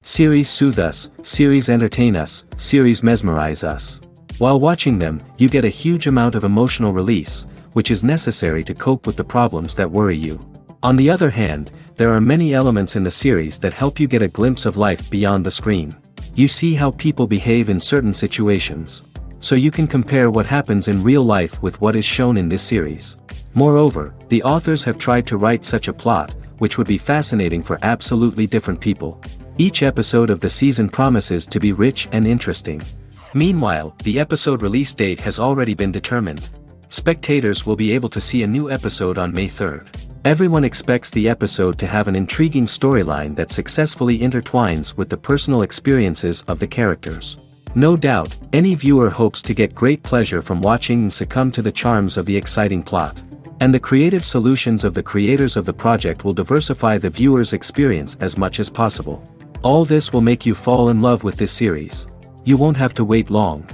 Series soothe us, series entertain us, series mesmerize us. While watching them, you get a huge amount of emotional release, which is necessary to cope with the problems that worry you. On the other hand, there are many elements in the series that help you get a glimpse of life beyond the screen. You see how people behave in certain situations. So you can compare what happens in real life with what is shown in this series. Moreover, the authors have tried to write such a plot, which would be fascinating for absolutely different people. Each episode of the season promises to be rich and interesting. Meanwhile, the episode release date has already been determined. Spectators will be able to see a new episode on May 3rd. Everyone expects the episode to have an intriguing storyline that successfully intertwines with the personal experiences of the characters. No doubt, any viewer hopes to get great pleasure from watching and succumb to the charms of the exciting plot. And the creative solutions of the creators of the project will diversify the viewer's experience as much as possible. All this will make you fall in love with this series. You won't have to wait long.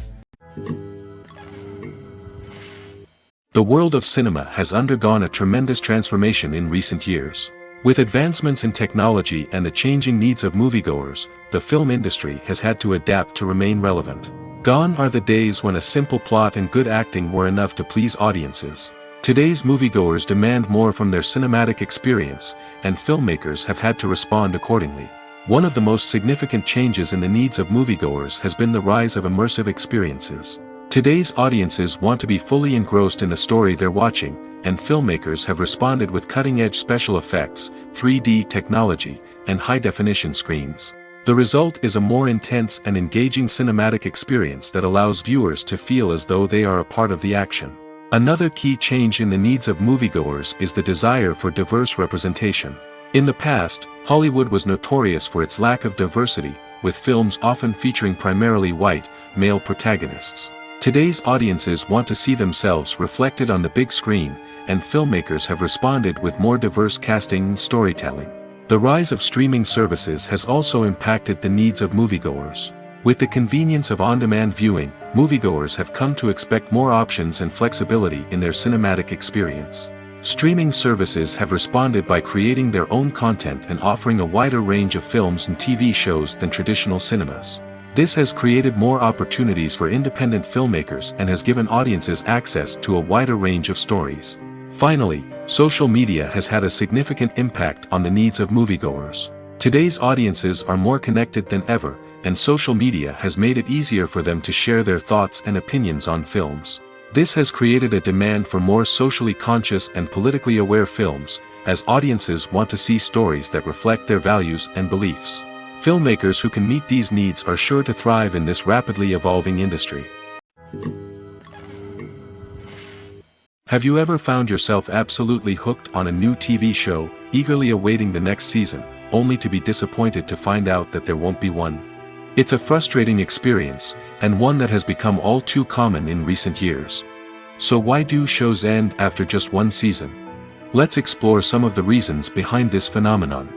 The world of cinema has undergone a tremendous transformation in recent years. With advancements in technology and the changing needs of moviegoers, the film industry has had to adapt to remain relevant. Gone are the days when a simple plot and good acting were enough to please audiences. Today's moviegoers demand more from their cinematic experience, and filmmakers have had to respond accordingly. One of the most significant changes in the needs of moviegoers has been the rise of immersive experiences. Today's audiences want to be fully engrossed in the story they're watching, and filmmakers have responded with cutting-edge special effects, 3D technology, and high-definition screens. The result is a more intense and engaging cinematic experience that allows viewers to feel as though they are a part of the action. Another key change in the needs of moviegoers is the desire for diverse representation. In the past, Hollywood was notorious for its lack of diversity, with films often featuring primarily white, male protagonists. Today's audiences want to see themselves reflected on the big screen, and filmmakers have responded with more diverse casting and storytelling. The rise of streaming services has also impacted the needs of moviegoers. With the convenience of on-demand viewing, moviegoers have come to expect more options and flexibility in their cinematic experience. Streaming services have responded by creating their own content and offering a wider range of films and TV shows than traditional cinemas. This has created more opportunities for independent filmmakers and has given audiences access to a wider range of stories. Finally, social media has had a significant impact on the needs of moviegoers. Today's audiences are more connected than ever, and social media has made it easier for them to share their thoughts and opinions on films. This has created a demand for more socially conscious and politically aware films, as audiences want to see stories that reflect their values and beliefs. Filmmakers who can meet these needs are sure to thrive in this rapidly evolving industry. Have you ever found yourself absolutely hooked on a new TV show, eagerly awaiting the next season, only to be disappointed to find out that there won't be one? It's a frustrating experience, and one that has become all too common in recent years. So why do shows end after just one season? Let's explore some of the reasons behind this phenomenon.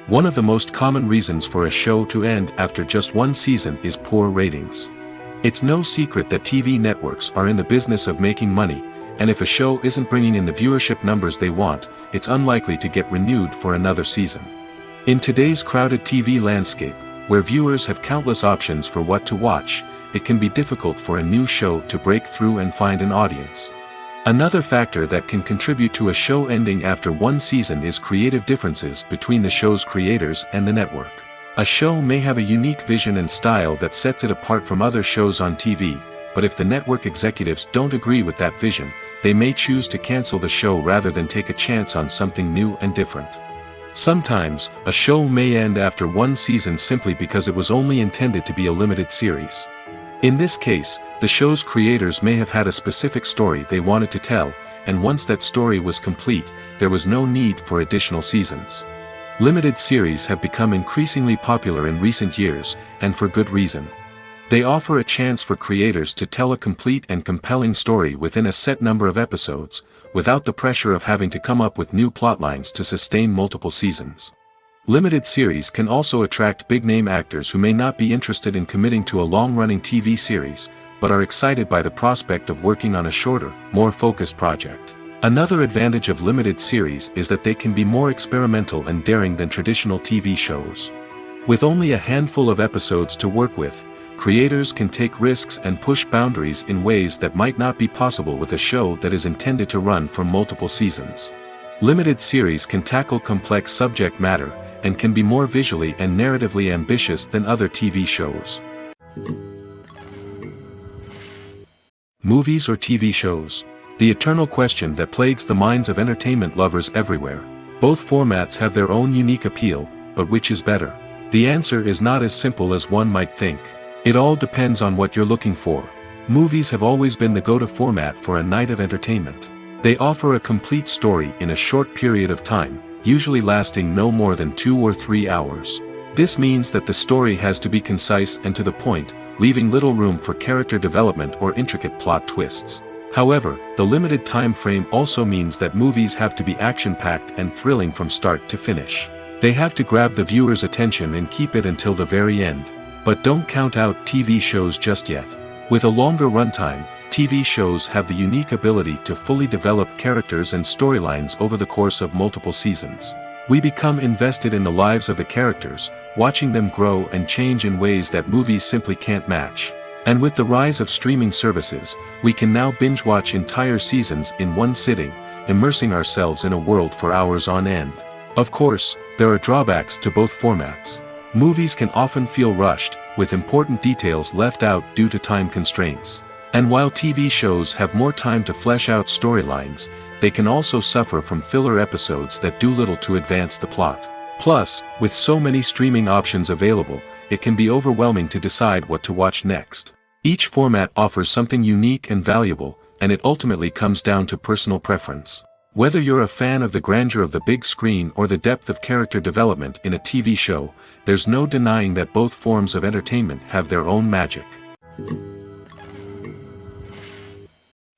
One of the most common reasons for a show to end after just one season is poor ratings. It's no secret that TV networks are in the business of making money, and if a show isn't bringing in the viewership numbers they want, it's unlikely to get renewed for another season. In today's crowded TV landscape, where viewers have countless options for what to watch, it can be difficult for a new show to break through and find an audience. Another factor that can contribute to a show ending after one season is creative differences between the show's creators and the network. A show may have a unique vision and style that sets it apart from other shows on TV, but if the network executives don't agree with that vision, they may choose to cancel the show rather than take a chance on something new and different. Sometimes, a show may end after one season simply because it was only intended to be a limited series. In this case, the show's creators may have had a specific story they wanted to tell, and once that story was complete, there was no need for additional seasons. Limited series have become increasingly popular in recent years, and for good reason. They offer a chance for creators to tell a complete and compelling story within a set number of episodes, without the pressure of having to come up with new plotlines to sustain multiple seasons. Limited series can also attract big-name actors who may not be interested in committing to a long-running TV series, but are excited by the prospect of working on a shorter, more focused project. Another advantage of limited series is that they can be more experimental and daring than traditional TV shows. With only a handful of episodes to work with, creators can take risks and push boundaries in ways that might not be possible with a show that is intended to run for multiple seasons. Limited series can tackle complex subject matter, and can be more visually and narratively ambitious than other TV shows. Movies or TV shows? The eternal question that plagues the minds of entertainment lovers everywhere. Both formats have their own unique appeal, but which is better? The answer is not as simple as one might think. It all depends on what you're looking for. Movies have always been the go-to format for a night of entertainment. They offer a complete story in a short period of time, usually lasting no more than 2 or 3 hours. This means that the story has to be concise and to the point, leaving little room for character development or intricate plot twists. However, the limited time frame also means that movies have to be action-packed and thrilling from start to finish. They have to grab the viewer's attention and keep it until the very end. But don't count out TV shows just yet. With a longer runtime, TV shows have the unique ability to fully develop characters and storylines over the course of multiple seasons. We become invested in the lives of the characters, watching them grow and change in ways that movies simply can't match. And with the rise of streaming services, we can now binge-watch entire seasons in one sitting, immersing ourselves in a world for hours on end. Of course, there are drawbacks to both formats. Movies can often feel rushed, with important details left out due to time constraints. And while TV shows have more time to flesh out storylines, they can also suffer from filler episodes that do little to advance the plot. Plus, with so many streaming options available, it can be overwhelming to decide what to watch next. Each format offers something unique and valuable, and it ultimately comes down to personal preference. Whether you're a fan of the grandeur of the big screen or the depth of character development in a TV show, there's no denying that both forms of entertainment have their own magic.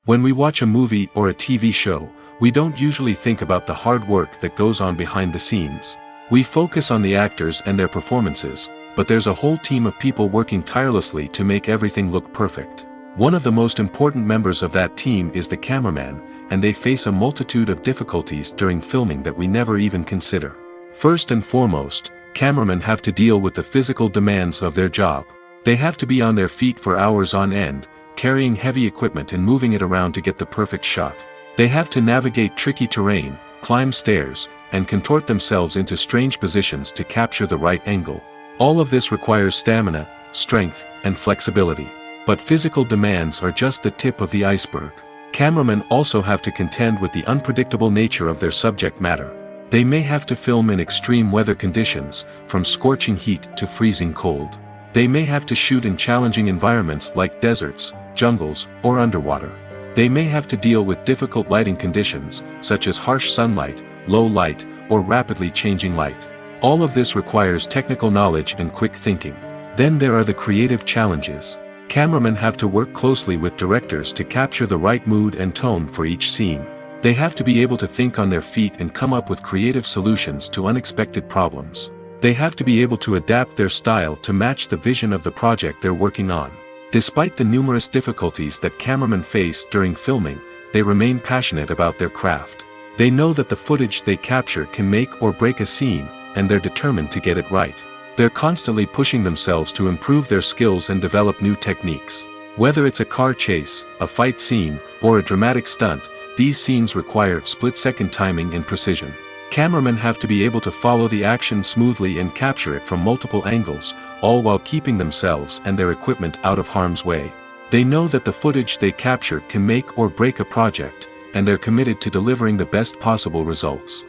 When we watch a movie or a TV show, we don't usually think about the hard work that goes on behind the scenes. We focus on the actors and their performances, but there's a whole team of people working tirelessly to make everything look perfect. One of the most important members of that team is the cameraman, and they face a multitude of difficulties during filming that we never even consider. First and foremost, cameramen have to deal with the physical demands of their job. They have to be on their feet for hours on end, carrying heavy equipment and moving it around to get the perfect shot. They have to navigate tricky terrain, climb stairs, and contort themselves into strange positions to capture the right angle. All of this requires stamina, strength, and flexibility. But physical demands are just the tip of the iceberg. Cameramen also have to contend with the unpredictable nature of their subject matter. They may have to film in extreme weather conditions, from scorching heat to freezing cold. They may have to shoot in challenging environments like deserts, jungles, or underwater. They may have to deal with difficult lighting conditions, such as harsh sunlight, low light, or rapidly changing light. All of this requires technical knowledge and quick thinking. Then there are the creative challenges. Cameramen have to work closely with directors to capture the right mood and tone for each scene. They have to be able to think on their feet and come up with creative solutions to unexpected problems. They have to be able to adapt their style to match the vision of the project they're working on. Despite the numerous difficulties that cameramen face during filming, they remain passionate about their craft. They know that the footage they capture can make or break a scene, and they're determined to get it right. They're constantly pushing themselves to improve their skills and develop new techniques. Whether it's a car chase, a fight scene, or a dramatic stunt, these scenes require split-second timing and precision. Cameramen have to be able to follow the action smoothly and capture it from multiple angles, all while keeping themselves and their equipment out of harm's way. They know that the footage they capture can make or break a project, and they're committed to delivering the best possible results.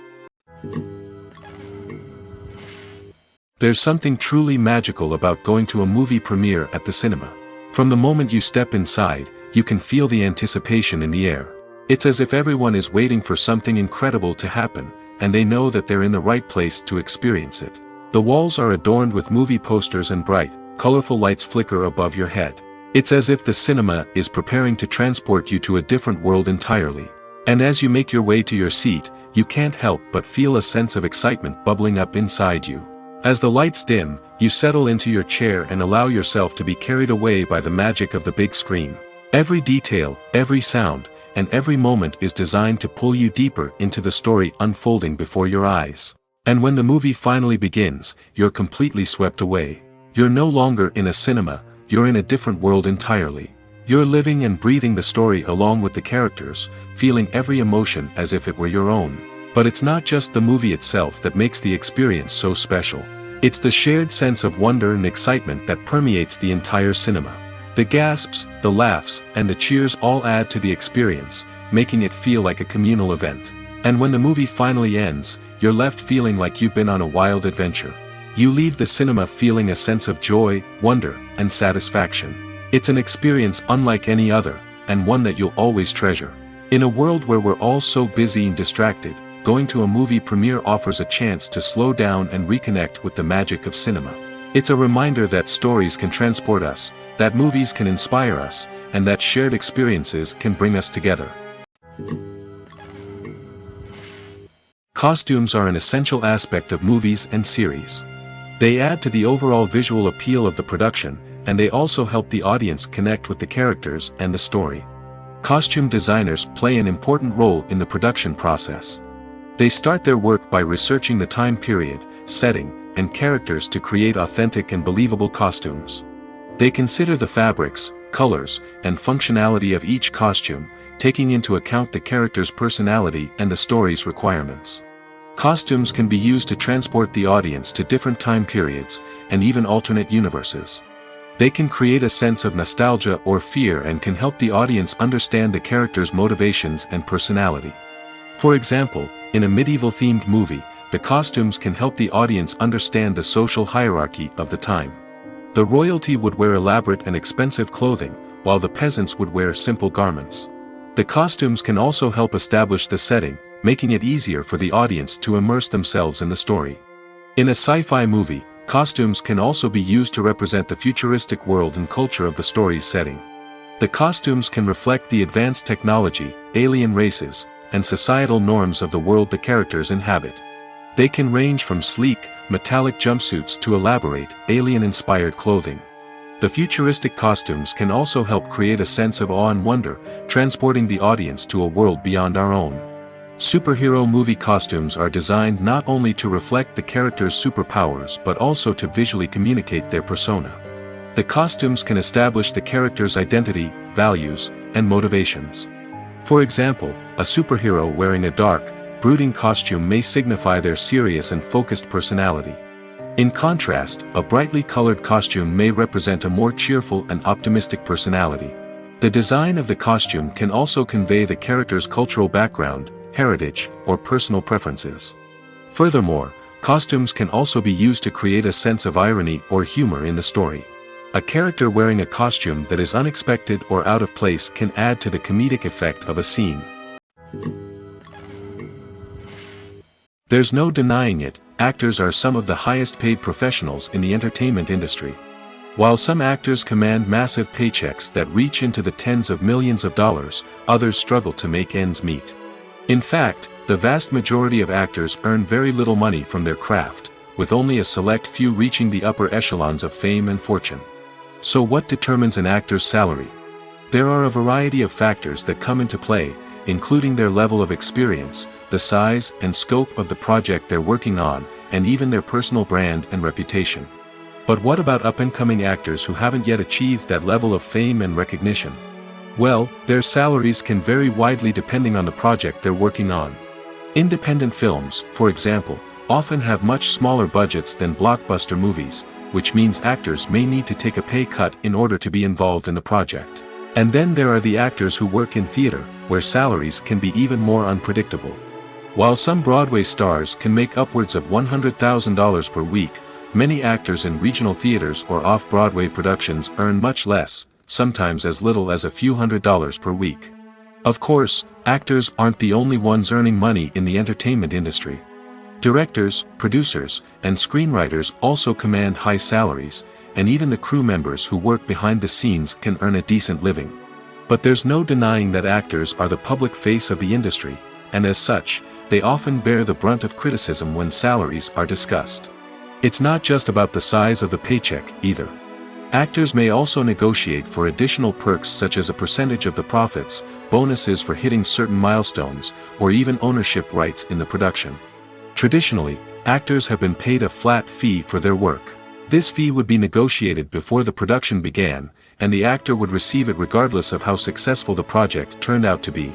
There's something truly magical about going to a movie premiere at the cinema. From the moment you step inside, you can feel the anticipation in the air. It's as if everyone is waiting for something incredible to happen, and they know that they're in the right place to experience it. The walls are adorned with movie posters and bright, colorful lights flicker above your head. It's as if the cinema is preparing to transport you to a different world entirely. And as you make your way to your seat, you can't help but feel a sense of excitement bubbling up inside you. As the lights dim, you settle into your chair and allow yourself to be carried away by the magic of the big screen. Every detail, every sound, and every moment is designed to pull you deeper into the story unfolding before your eyes. And when the movie finally begins, you're completely swept away. You're no longer in a cinema, you're in a different world entirely. You're living and breathing the story along with the characters, feeling every emotion as if it were your own. But it's not just the movie itself that makes the experience so special. It's the shared sense of wonder and excitement that permeates the entire cinema. The gasps, the laughs, and the cheers all add to the experience, making it feel like a communal event. And when the movie finally ends, you're left feeling like you've been on a wild adventure. You leave the cinema feeling a sense of joy, wonder, and satisfaction. It's an experience unlike any other, and one that you'll always treasure. In a world where we're all so busy and distracted, going to a movie premiere offers a chance to slow down and reconnect with the magic of cinema. It's a reminder that stories can transport us, that movies can inspire us, and that shared experiences can bring us together. Costumes are an essential aspect of movies and series. They add to the overall visual appeal of the production, and they also help the audience connect with the characters and the story. Costume designers play an important role in the production process. They start their work by researching the time period, setting, and characters to create authentic and believable costumes. They consider the fabrics, colors, and functionality of each costume, taking into account the character's personality and the story's requirements. Costumes can be used to transport the audience to different time periods, and even alternate universes. They can create a sense of nostalgia or fear and can help the audience understand the character's motivations and personality. For example, in a medieval-themed movie, the costumes can help the audience understand the social hierarchy of the time. The royalty would wear elaborate and expensive clothing, while the peasants would wear simple garments. The costumes can also help establish the setting, making it easier for the audience to immerse themselves in the story. In a sci-fi movie, costumes can also be used to represent the futuristic world and culture of the story's setting. The costumes can reflect the advanced technology, alien races, and societal norms of the world the characters inhabit. They can range from sleek, metallic jumpsuits to elaborate, alien-inspired clothing. The futuristic costumes can also help create a sense of awe and wonder, transporting the audience to a world beyond our own. Superhero movie costumes are designed not only to reflect the character's superpowers but also to visually communicate their persona. The costumes can establish the character's identity, values, and motivations. For example, a superhero wearing a dark, brooding costume may signify their serious and focused personality. In contrast, a brightly colored costume may represent a more cheerful and optimistic personality. The design of the costume can also convey the character's cultural background, heritage, or personal preferences. Furthermore, costumes can also be used to create a sense of irony or humor in the story. A character wearing a costume that is unexpected or out of place can add to the comedic effect of a scene. There's no denying it, actors are some of the highest paid professionals in the entertainment industry. While some actors command massive paychecks that reach into the tens of millions of dollars, others struggle to make ends meet. In fact, the vast majority of actors earn very little money from their craft, with only a select few reaching the upper echelons of fame and fortune. So what determines an actor's salary? There are a variety of factors that come into play, including their level of experience, the size and scope of the project they're working on, and even their personal brand and reputation. But what about up-and-coming actors who haven't yet achieved that level of fame and recognition? Well, their salaries can vary widely depending on the project they're working on. Independent films, for example, often have much smaller budgets than blockbuster movies, which means actors may need to take a pay cut in order to be involved in the project. And then there are the actors who work in theater, where salaries can be even more unpredictable. While some Broadway stars can make upwards of $100,000 per week, many actors in regional theaters or off-Broadway productions earn much less, sometimes as little as a few $100s per week. Of course, actors aren't the only ones earning money in the entertainment industry. Directors, producers, and screenwriters also command high salaries, and even the crew members who work behind the scenes can earn a decent living. But there's no denying that actors are the public face of the industry, and as such, they often bear the brunt of criticism when salaries are discussed. It's not just about the size of the paycheck, either. Actors may also negotiate for additional perks such as a percentage of the profits, bonuses for hitting certain milestones, or even ownership rights in the production. Traditionally, actors have been paid a flat fee for their work. This fee would be negotiated before the production began, and the actor would receive it regardless of how successful the project turned out to be.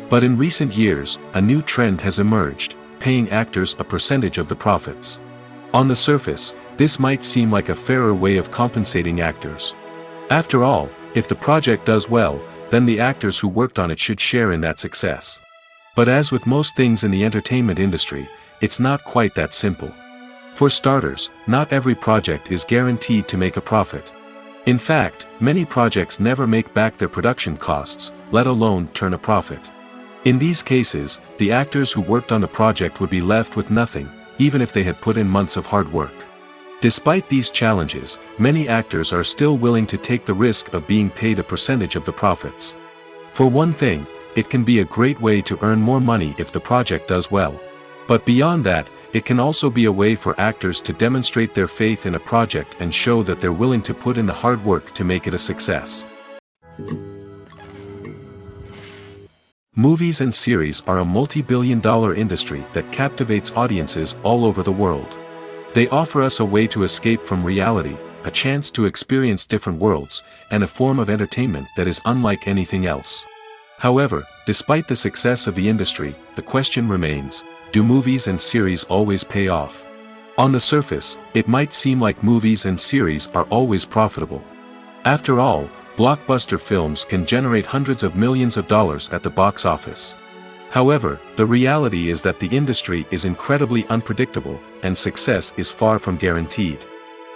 But in recent years, a new trend has emerged, paying actors a percentage of the profits. On the surface, this might seem like a fairer way of compensating actors. After all, if the project does well, then the actors who worked on it should share in that success. But as with most things in the entertainment industry, it's not quite that simple. For starters, not every project is guaranteed to make a profit. In fact, many projects never make back their production costs, let alone turn a profit. In these cases, the actors who worked on the project would be left with nothing, even if they had put in months of hard work. Despite these challenges, many actors are still willing to take the risk of being paid a percentage of the profits. For one thing, it can be a great way to earn more money if the project does well. But beyond that, it can also be a way for actors to demonstrate their faith in a project and show that they're willing to put in the hard work to make it a success. Movies and series are a multi-billion-dollar industry that captivates audiences all over the world. They offer us a way to escape from reality, a chance to experience different worlds, and a form of entertainment that is unlike anything else. However, despite the success of the industry, the question remains, do movies and series always pay off? On the surface, it might seem like movies and series are always profitable. After all, blockbuster films can generate hundreds of millions of dollars at the box office. However, the reality is that the industry is incredibly unpredictable, and success is far from guaranteed.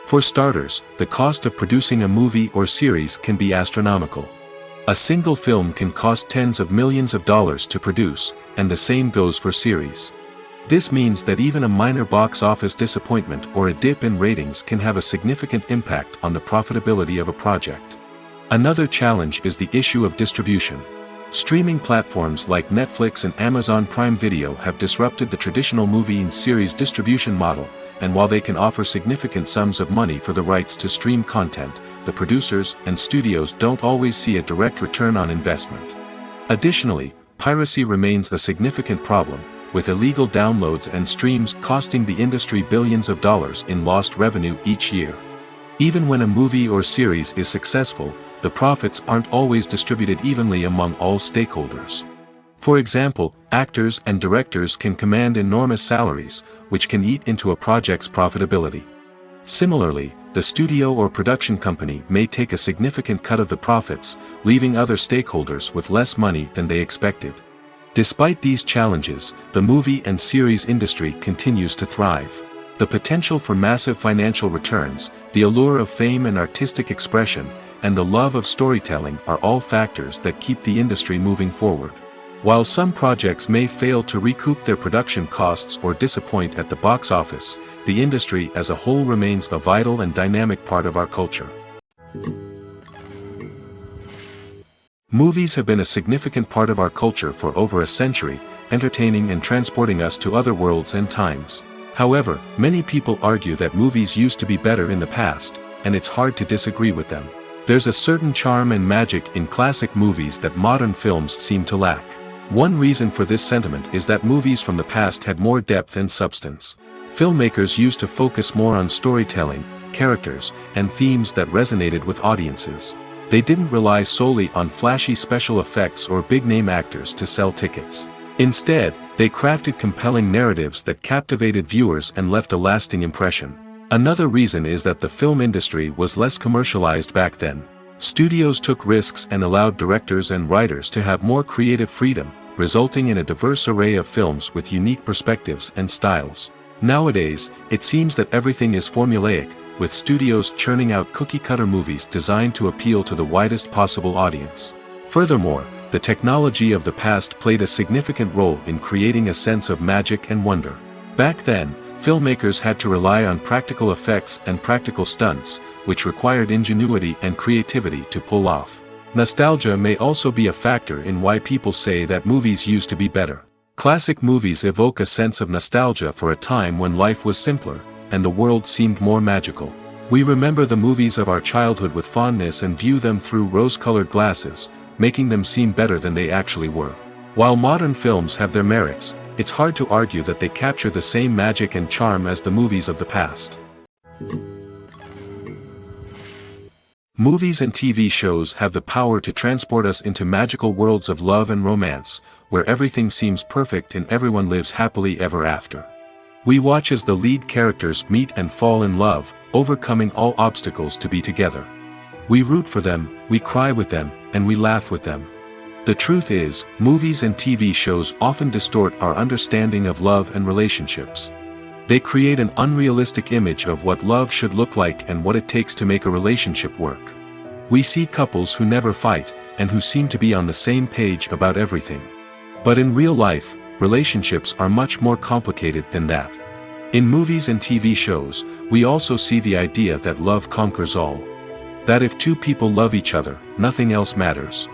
For starters, the cost of producing a movie or series can be astronomical. A single film can cost tens of millions of dollars to produce, and the same goes for series. This means that even a minor box office disappointment or a dip in ratings can have a significant impact on the profitability of a project. Another challenge is the issue of distribution. Streaming platforms like Netflix and Amazon Prime Video have disrupted the traditional movie and series distribution model, and while they can offer significant sums of money for the rights to stream content, the producers and studios don't always see a direct return on investment. Additionally, piracy remains a significant problem, with illegal downloads and streams costing the industry billions of dollars in lost revenue each year. Even when a movie or series is successful, the profits aren't always distributed evenly among all stakeholders. For example, actors and directors can command enormous salaries, which can eat into a project's profitability. Similarly, the studio or production company may take a significant cut of the profits, leaving other stakeholders with less money than they expected. Despite these challenges, the movie and series industry continues to thrive. The potential for massive financial returns, the allure of fame and artistic expression, and the love of storytelling are all factors that keep the industry moving forward. While some projects may fail to recoup their production costs or disappoint at the box office, the industry as a whole remains a vital and dynamic part of our culture. Movies have been a significant part of our culture for over a century, entertaining and transporting us to other worlds and times. However, many people argue that movies used to be better in the past, and it's hard to disagree with them. There's a certain charm and magic in classic movies that modern films seem to lack. One reason for this sentiment is that movies from the past had more depth and substance. Filmmakers used to focus more on storytelling, characters, and themes that resonated with audiences. They didn't rely solely on flashy special effects or big-name actors to sell tickets. Instead, they crafted compelling narratives that captivated viewers and left a lasting impression. Another reason is that the film industry was less commercialized back then. Studios took risks and allowed directors and writers to have more creative freedom, resulting in a diverse array of films with unique perspectives and styles. Nowadays, it seems that everything is formulaic, with studios churning out cookie-cutter movies designed to appeal to the widest possible audience. Furthermore, the technology of the past played a significant role in creating a sense of magic and wonder. Back then, filmmakers had to rely on practical effects and practical stunts, which required ingenuity and creativity to pull off. Nostalgia may also be a factor in why people say that movies used to be better. Classic movies evoke a sense of nostalgia for a time when life was simpler, and the world seemed more magical. We remember the movies of our childhood with fondness and view them through rose-colored glasses, making them seem better than they actually were. While modern films have their merits, it's hard to argue that they capture the same magic and charm as the movies of the past. Movies and TV shows have the power to transport us into magical worlds of love and romance, where everything seems perfect and everyone lives happily ever after. We watch as the lead characters meet and fall in love, overcoming all obstacles to be together. We root for them, we cry with them, and we laugh with them. The truth is, movies and TV shows often distort our understanding of love and relationships. They create an unrealistic image of what love should look like and what it takes to make a relationship work. We see couples who never fight, and who seem to be on the same page about everything. But in real life, relationships are much more complicated than that. In movies and TV shows, we also see the idea that love conquers all. That if two people love each other, nothing else matters.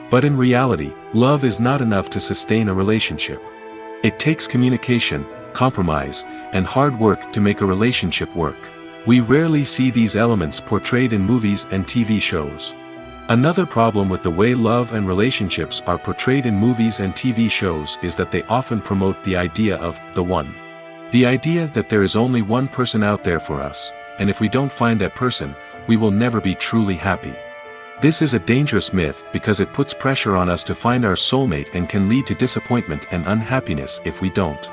But in reality, love is not enough to sustain a relationship. It takes communication, compromise, and hard work to make a relationship work. We rarely see these elements portrayed in movies and TV shows. Another problem with the way love and relationships are portrayed in movies and TV shows is that they often promote the idea of the one. The idea that there is only one person out there for us, and if we don't find that person, we will never be truly happy. This is a dangerous myth because it puts pressure on us to find our soulmate and can lead to disappointment and unhappiness if we don't.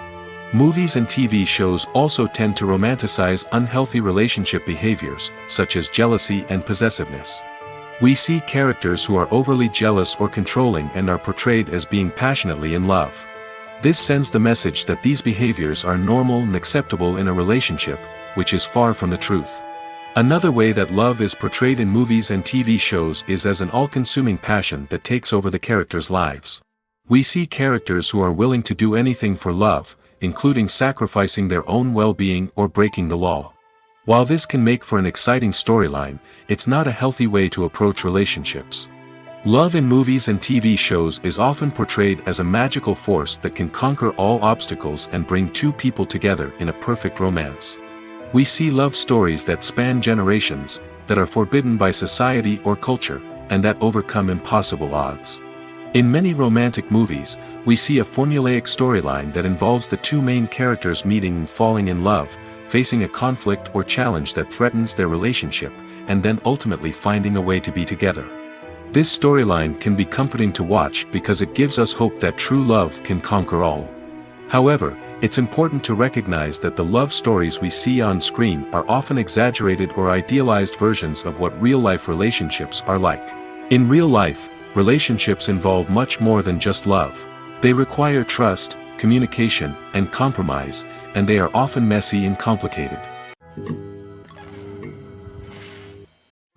Movies and TV shows also tend to romanticize unhealthy relationship behaviors, such as jealousy and possessiveness. We see characters who are overly jealous or controlling and are portrayed as being passionately in love. This sends the message that these behaviors are normal and acceptable in a relationship, which is far from the truth. Another way that love is portrayed in movies and TV shows is as an all-consuming passion that takes over the characters' lives. We see characters who are willing to do anything for love, including sacrificing their own well-being or breaking the law. While this can make for an exciting storyline, it's not a healthy way to approach relationships. Love in movies and TV shows is often portrayed as a magical force that can conquer all obstacles and bring two people together in a perfect romance. We see love stories that span generations, that are forbidden by society or culture, and that overcome impossible odds. In many romantic movies, we see a formulaic storyline that involves the two main characters meeting and falling in love, facing a conflict or challenge that threatens their relationship, and then ultimately finding a way to be together. This storyline can be comforting to watch because it gives us hope that true love can conquer all. However, it's important to recognize that the love stories we see on screen are often exaggerated or idealized versions of what real-life relationships are like. In real life, relationships involve much more than just love. They require trust, communication, and compromise, and they are often messy and complicated.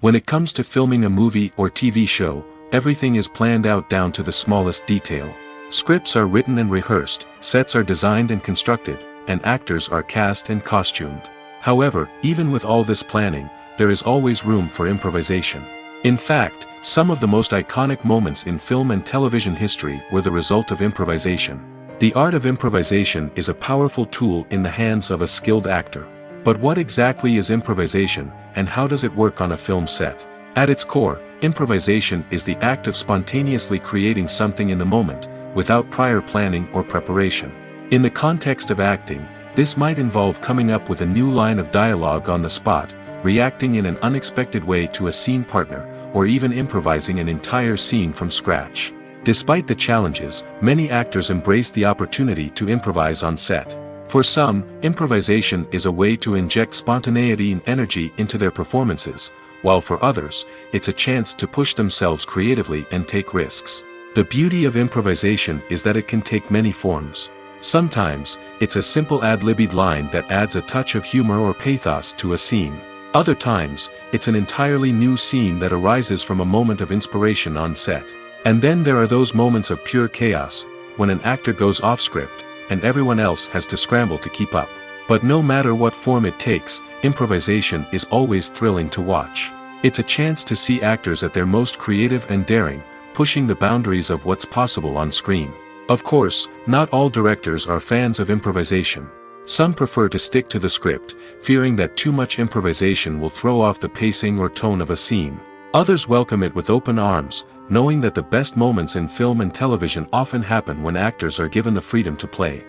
When it comes to filming a movie or TV show, everything is planned out down to the smallest detail. Scripts are written and rehearsed, sets are designed and constructed, and actors are cast and costumed. However, even with all this planning, there is always room for improvisation. In fact, some of the most iconic moments in film and television history were the result of improvisation. The art of improvisation is a powerful tool in the hands of a skilled actor. But what exactly is improvisation, and how does it work on a film set? At its core, improvisation is the act of spontaneously creating something in the moment, without prior planning or preparation. In the context of acting, this might involve coming up with a new line of dialogue on the spot, reacting in an unexpected way to a scene partner, or even improvising an entire scene from scratch. Despite the challenges, many actors embrace the opportunity to improvise on set. For some, improvisation is a way to inject spontaneity and energy into their performances, while for others, it's a chance to push themselves creatively and take risks. The beauty of improvisation is that it can take many forms. Sometimes, it's a simple ad-libbed line that adds a touch of humor or pathos to a scene. Other times, it's an entirely new scene that arises from a moment of inspiration on set. And then there are those moments of pure chaos, when an actor goes off script, and everyone else has to scramble to keep up. But no matter what form it takes, improvisation is always thrilling to watch. It's a chance to see actors at their most creative and daring, pushing the boundaries of what's possible on screen. Of course, not all directors are fans of improvisation. Some prefer to stick to the script, fearing that too much improvisation will throw off the pacing or tone of a scene. Others welcome it with open arms, knowing that the best moments in film and television often happen when actors are given the freedom to play.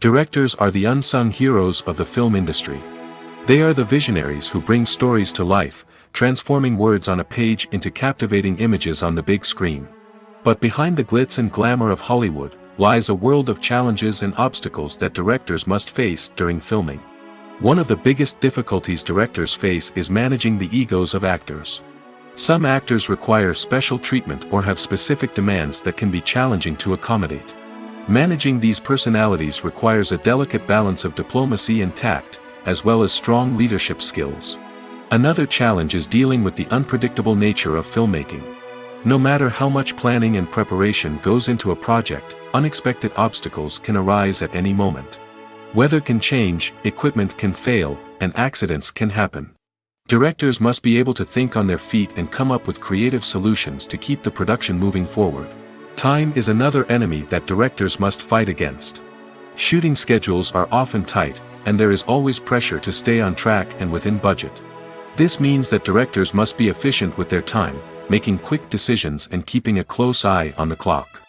Directors are the unsung heroes of the film industry. They are the visionaries who bring stories to life, transforming words on a page into captivating images on the big screen. But behind the glitz and glamour of Hollywood lies a world of challenges and obstacles that directors must face during filming. One of the biggest difficulties directors face is managing the egos of actors. Some actors require special treatment or have specific demands that can be challenging to accommodate. Managing these personalities requires a delicate balance of diplomacy and tact, as well as strong leadership skills. Another challenge is dealing with the unpredictable nature of filmmaking. No matter how much planning and preparation goes into a project, unexpected obstacles can arise at any moment. Weather can change, equipment can fail, and accidents can happen. Directors must be able to think on their feet and come up with creative solutions to keep the production moving forward. Time is another enemy that directors must fight against. Shooting schedules are often tight, and there is always pressure to stay on track and within budget. This means that directors must be efficient with their time, making quick decisions and keeping a close eye on the clock.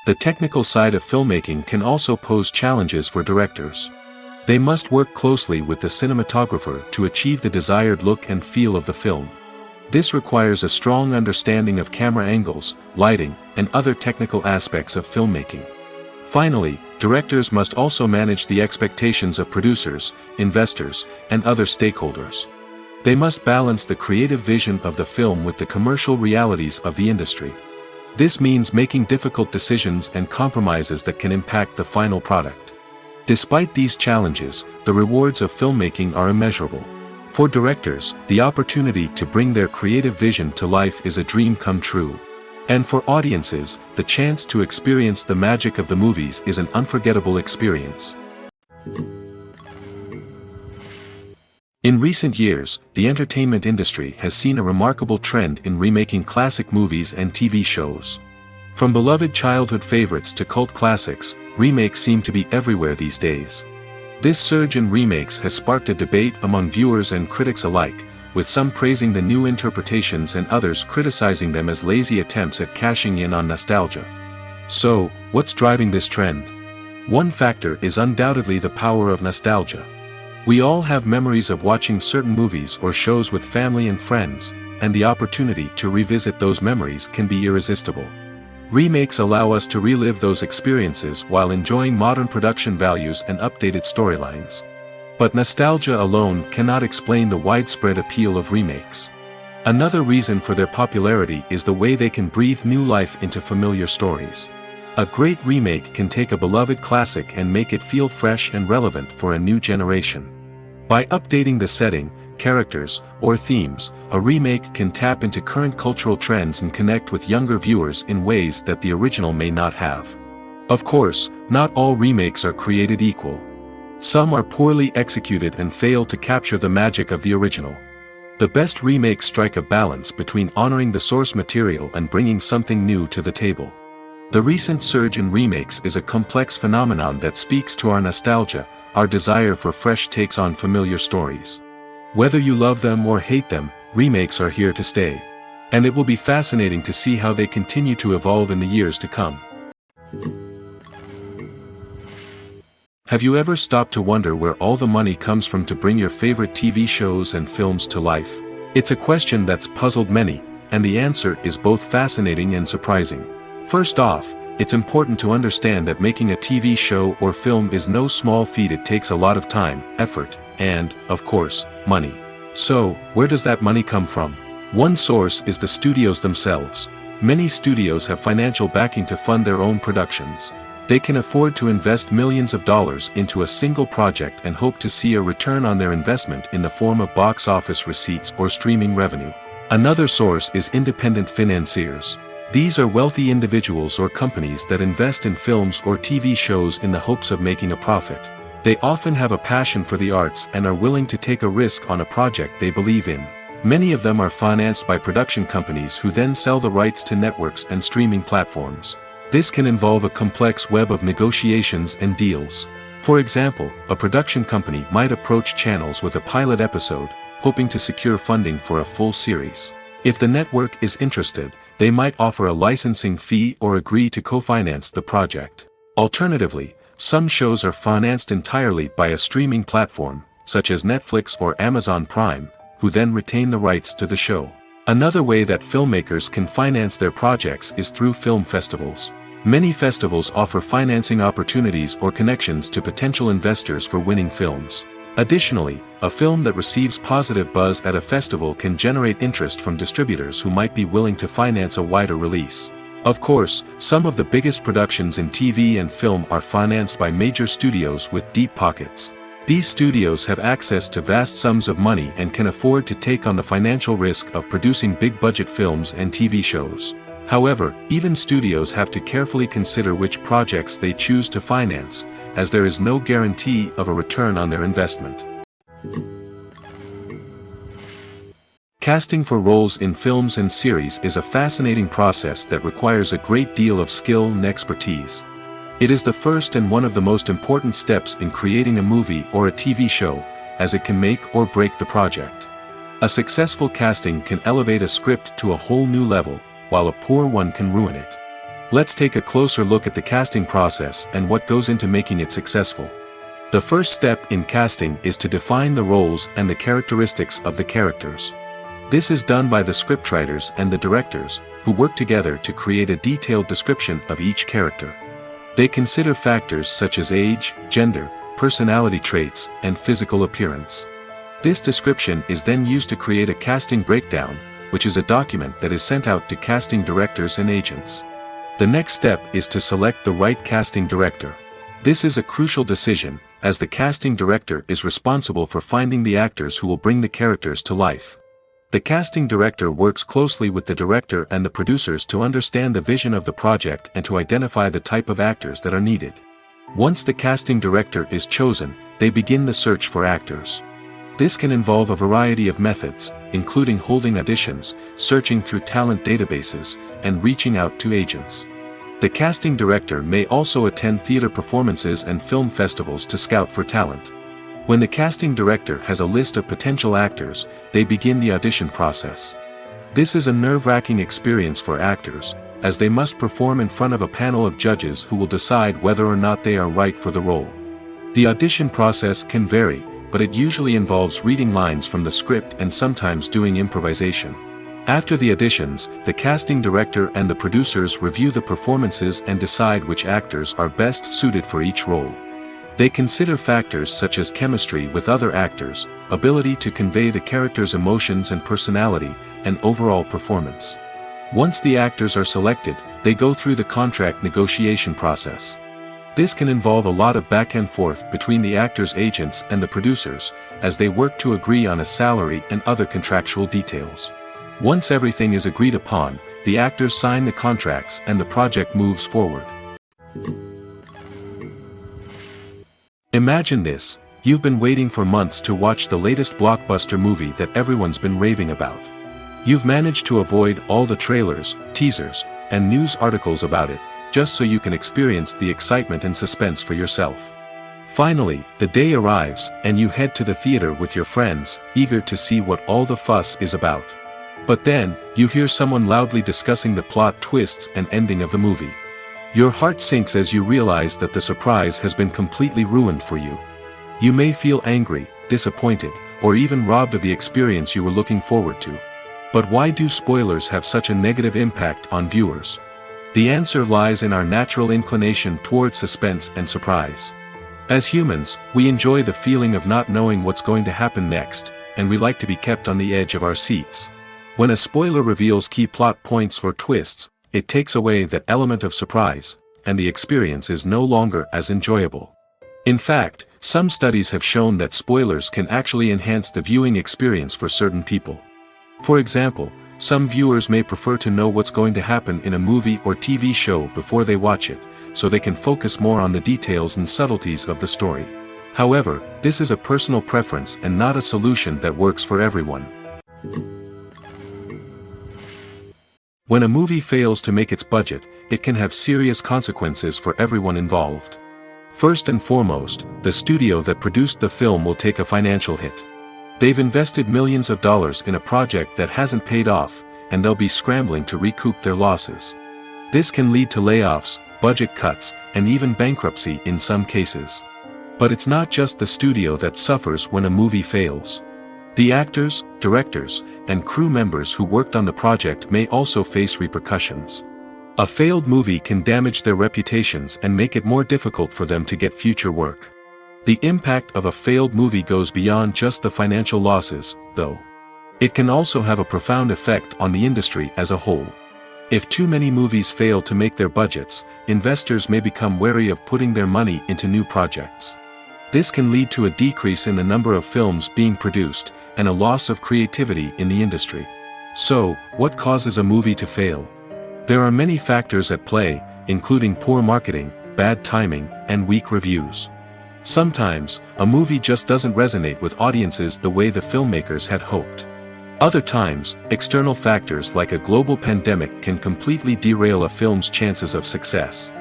The technical side of filmmaking can also pose challenges for directors. They must work closely with the cinematographer to achieve the desired look and feel of the film. This requires a strong understanding of camera angles, lighting, and other technical aspects of filmmaking. Finally, directors must also manage the expectations of producers, investors, and other stakeholders. They must balance the creative vision of the film with the commercial realities of the industry. This means making difficult decisions and compromises that can impact the final product. Despite these challenges, the rewards of filmmaking are immeasurable. For directors, the opportunity to bring their creative vision to life is a dream come true. And for audiences, the chance to experience the magic of the movies is an unforgettable experience. In recent years, the entertainment industry has seen a remarkable trend in remaking classic movies and TV shows. From beloved childhood favorites to cult classics, remakes seem to be everywhere these days. This surge in remakes has sparked a debate among viewers and critics alike, with some praising the new interpretations and others criticizing them as lazy attempts at cashing in on nostalgia. So, what's driving this trend? One factor is undoubtedly the power of nostalgia. We all have memories of watching certain movies or shows with family and friends, and the opportunity to revisit those memories can be irresistible. Remakes allow us to relive those experiences while enjoying modern production values and updated storylines. But nostalgia alone cannot explain the widespread appeal of remakes. Another reason for their popularity is the way they can breathe new life into familiar stories. A great remake can take a beloved classic and make it feel fresh and relevant for a new generation. By updating the setting, characters, or themes, a remake can tap into current cultural trends and connect with younger viewers in ways that the original may not have. Of course, not all remakes are created equal. Some are poorly executed and fail to capture the magic of the original. The best remakes strike a balance between honoring the source material and bringing something new to the table. The recent surge in remakes is a complex phenomenon that speaks to our nostalgia, our desire for fresh takes on familiar stories. Whether you love them or hate them, remakes are here to stay. And it will be fascinating to see how they continue to evolve in the years to come. Have you ever stopped to wonder where all the money comes from to bring your favorite TV shows and films to life? It's a question that's puzzled many, and the answer is both fascinating and surprising. First off, it's important to understand that making a TV show or film is no small feat. It takes a lot of time, effort, and, of course, money. So, where does that money come from? One source is the studios themselves. Many studios have financial backing to fund their own productions. They can afford to invest millions of dollars into a single project and hope to see a return on their investment in the form of box office receipts or streaming revenue. Another source is independent financiers. These are wealthy individuals or companies that invest in films or TV shows in the hopes of making a profit. They often have a passion for the arts and are willing to take a risk on a project they believe in. Many of them are financed by production companies who then sell the rights to networks and streaming platforms. This can involve a complex web of negotiations and deals. For example, a production company might approach channels with a pilot episode, hoping to secure funding for a full series. If the network is interested, they might offer a licensing fee or agree to co-finance the project. Alternatively, some shows are financed entirely by a streaming platform, such as Netflix or Amazon Prime, who then retain the rights to the show. Another way that filmmakers can finance their projects is through film festivals. Many festivals offer financing opportunities or connections to potential investors for winning films. Additionally, a film that receives positive buzz at a festival can generate interest from distributors who might be willing to finance a wider release. Of course, some of the biggest productions in TV and film are financed by major studios with deep pockets. These studios have access to vast sums of money and can afford to take on the financial risk of producing big-budget films and TV shows. However, even studios have to carefully consider which projects they choose to finance, as there is no guarantee of a return on their investment. Casting for roles in films and series is a fascinating process that requires a great deal of skill and expertise. It is the first and one of the most important steps in creating a movie or a TV show, as it can make or break the project. A successful casting can elevate a script to a whole new level, while a poor one can ruin it. Let's take a closer look at the casting process and what goes into making it successful. The first step in casting is to define the roles and the characteristics of the characters. This is done by the scriptwriters and the directors, who work together to create a detailed description of each character. They consider factors such as age, gender, personality traits, and physical appearance. This description is then used to create a casting breakdown, which is a document that is sent out to casting directors and agents. The next step is to select the right casting director. This is a crucial decision, as the casting director is responsible for finding the actors who will bring the characters to life. The casting director works closely with the director and the producers to understand the vision of the project and to identify the type of actors that are needed. Once the casting director is chosen, they begin the search for actors. This can involve a variety of methods, including holding auditions, searching through talent databases, and reaching out to agents. The casting director may also attend theater performances and film festivals to scout for talent. When the casting director has a list of potential actors, they begin the audition process. This is a nerve-wracking experience for actors, as they must perform in front of a panel of judges who will decide whether or not they are right for the role. The audition process can vary, but it usually involves reading lines from the script and sometimes doing improvisation. After the auditions, the casting director and the producers review the performances and decide which actors are best suited for each role. They consider factors such as chemistry with other actors, ability to convey the character's emotions and personality, and overall performance. Once the actors are selected, they go through the contract negotiation process. This can involve a lot of back and forth between the actors' agents and the producers, as they work to agree on a salary and other contractual details. Once everything is agreed upon, the actors sign the contracts and the project moves forward. Imagine this: you've been waiting for months to watch the latest blockbuster movie that everyone's been raving about. You've managed to avoid all the trailers, teasers, and news articles about it, just so you can experience the excitement and suspense for yourself. Finally, the day arrives, and you head to the theater with your friends, eager to see what all the fuss is about. But then, you hear someone loudly discussing the plot twists and ending of the movie. Your heart sinks as you realize that the surprise has been completely ruined for you. You may feel angry, disappointed, or even robbed of the experience you were looking forward to. But why do spoilers have such a negative impact on viewers? The answer lies in our natural inclination toward suspense and surprise. As humans, we enjoy the feeling of not knowing what's going to happen next, and we like to be kept on the edge of our seats. When a spoiler reveals key plot points or twists, it takes away that element of surprise, and the experience is no longer as enjoyable. In fact, some studies have shown that spoilers can actually enhance the viewing experience for certain people. For example, some viewers may prefer to know what's going to happen in a movie or TV show before they watch it, so they can focus more on the details and subtleties of the story. However, this is a personal preference and not a solution that works for everyone. When a movie fails to make its budget, it can have serious consequences for everyone involved. First and foremost, the studio that produced the film will take a financial hit. They've invested millions of dollars in a project that hasn't paid off, and they'll be scrambling to recoup their losses. This can lead to layoffs, budget cuts, and even bankruptcy in some cases. But it's not just the studio that suffers when a movie fails. The actors, directors, and crew members who worked on the project may also face repercussions. A failed movie can damage their reputations and make it more difficult for them to get future work. The impact of a failed movie goes beyond just the financial losses, though. It can also have a profound effect on the industry as a whole. If too many movies fail to make their budgets, investors may become wary of putting their money into new projects. This can lead to a decrease in the number of films being produced, and a loss of creativity in the industry. So, what causes a movie to fail? There are many factors at play, including poor marketing, bad timing, and weak reviews. Sometimes, a movie just doesn't resonate with audiences the way the filmmakers had hoped. Other times, external factors like a global pandemic can completely derail a film's chances of success.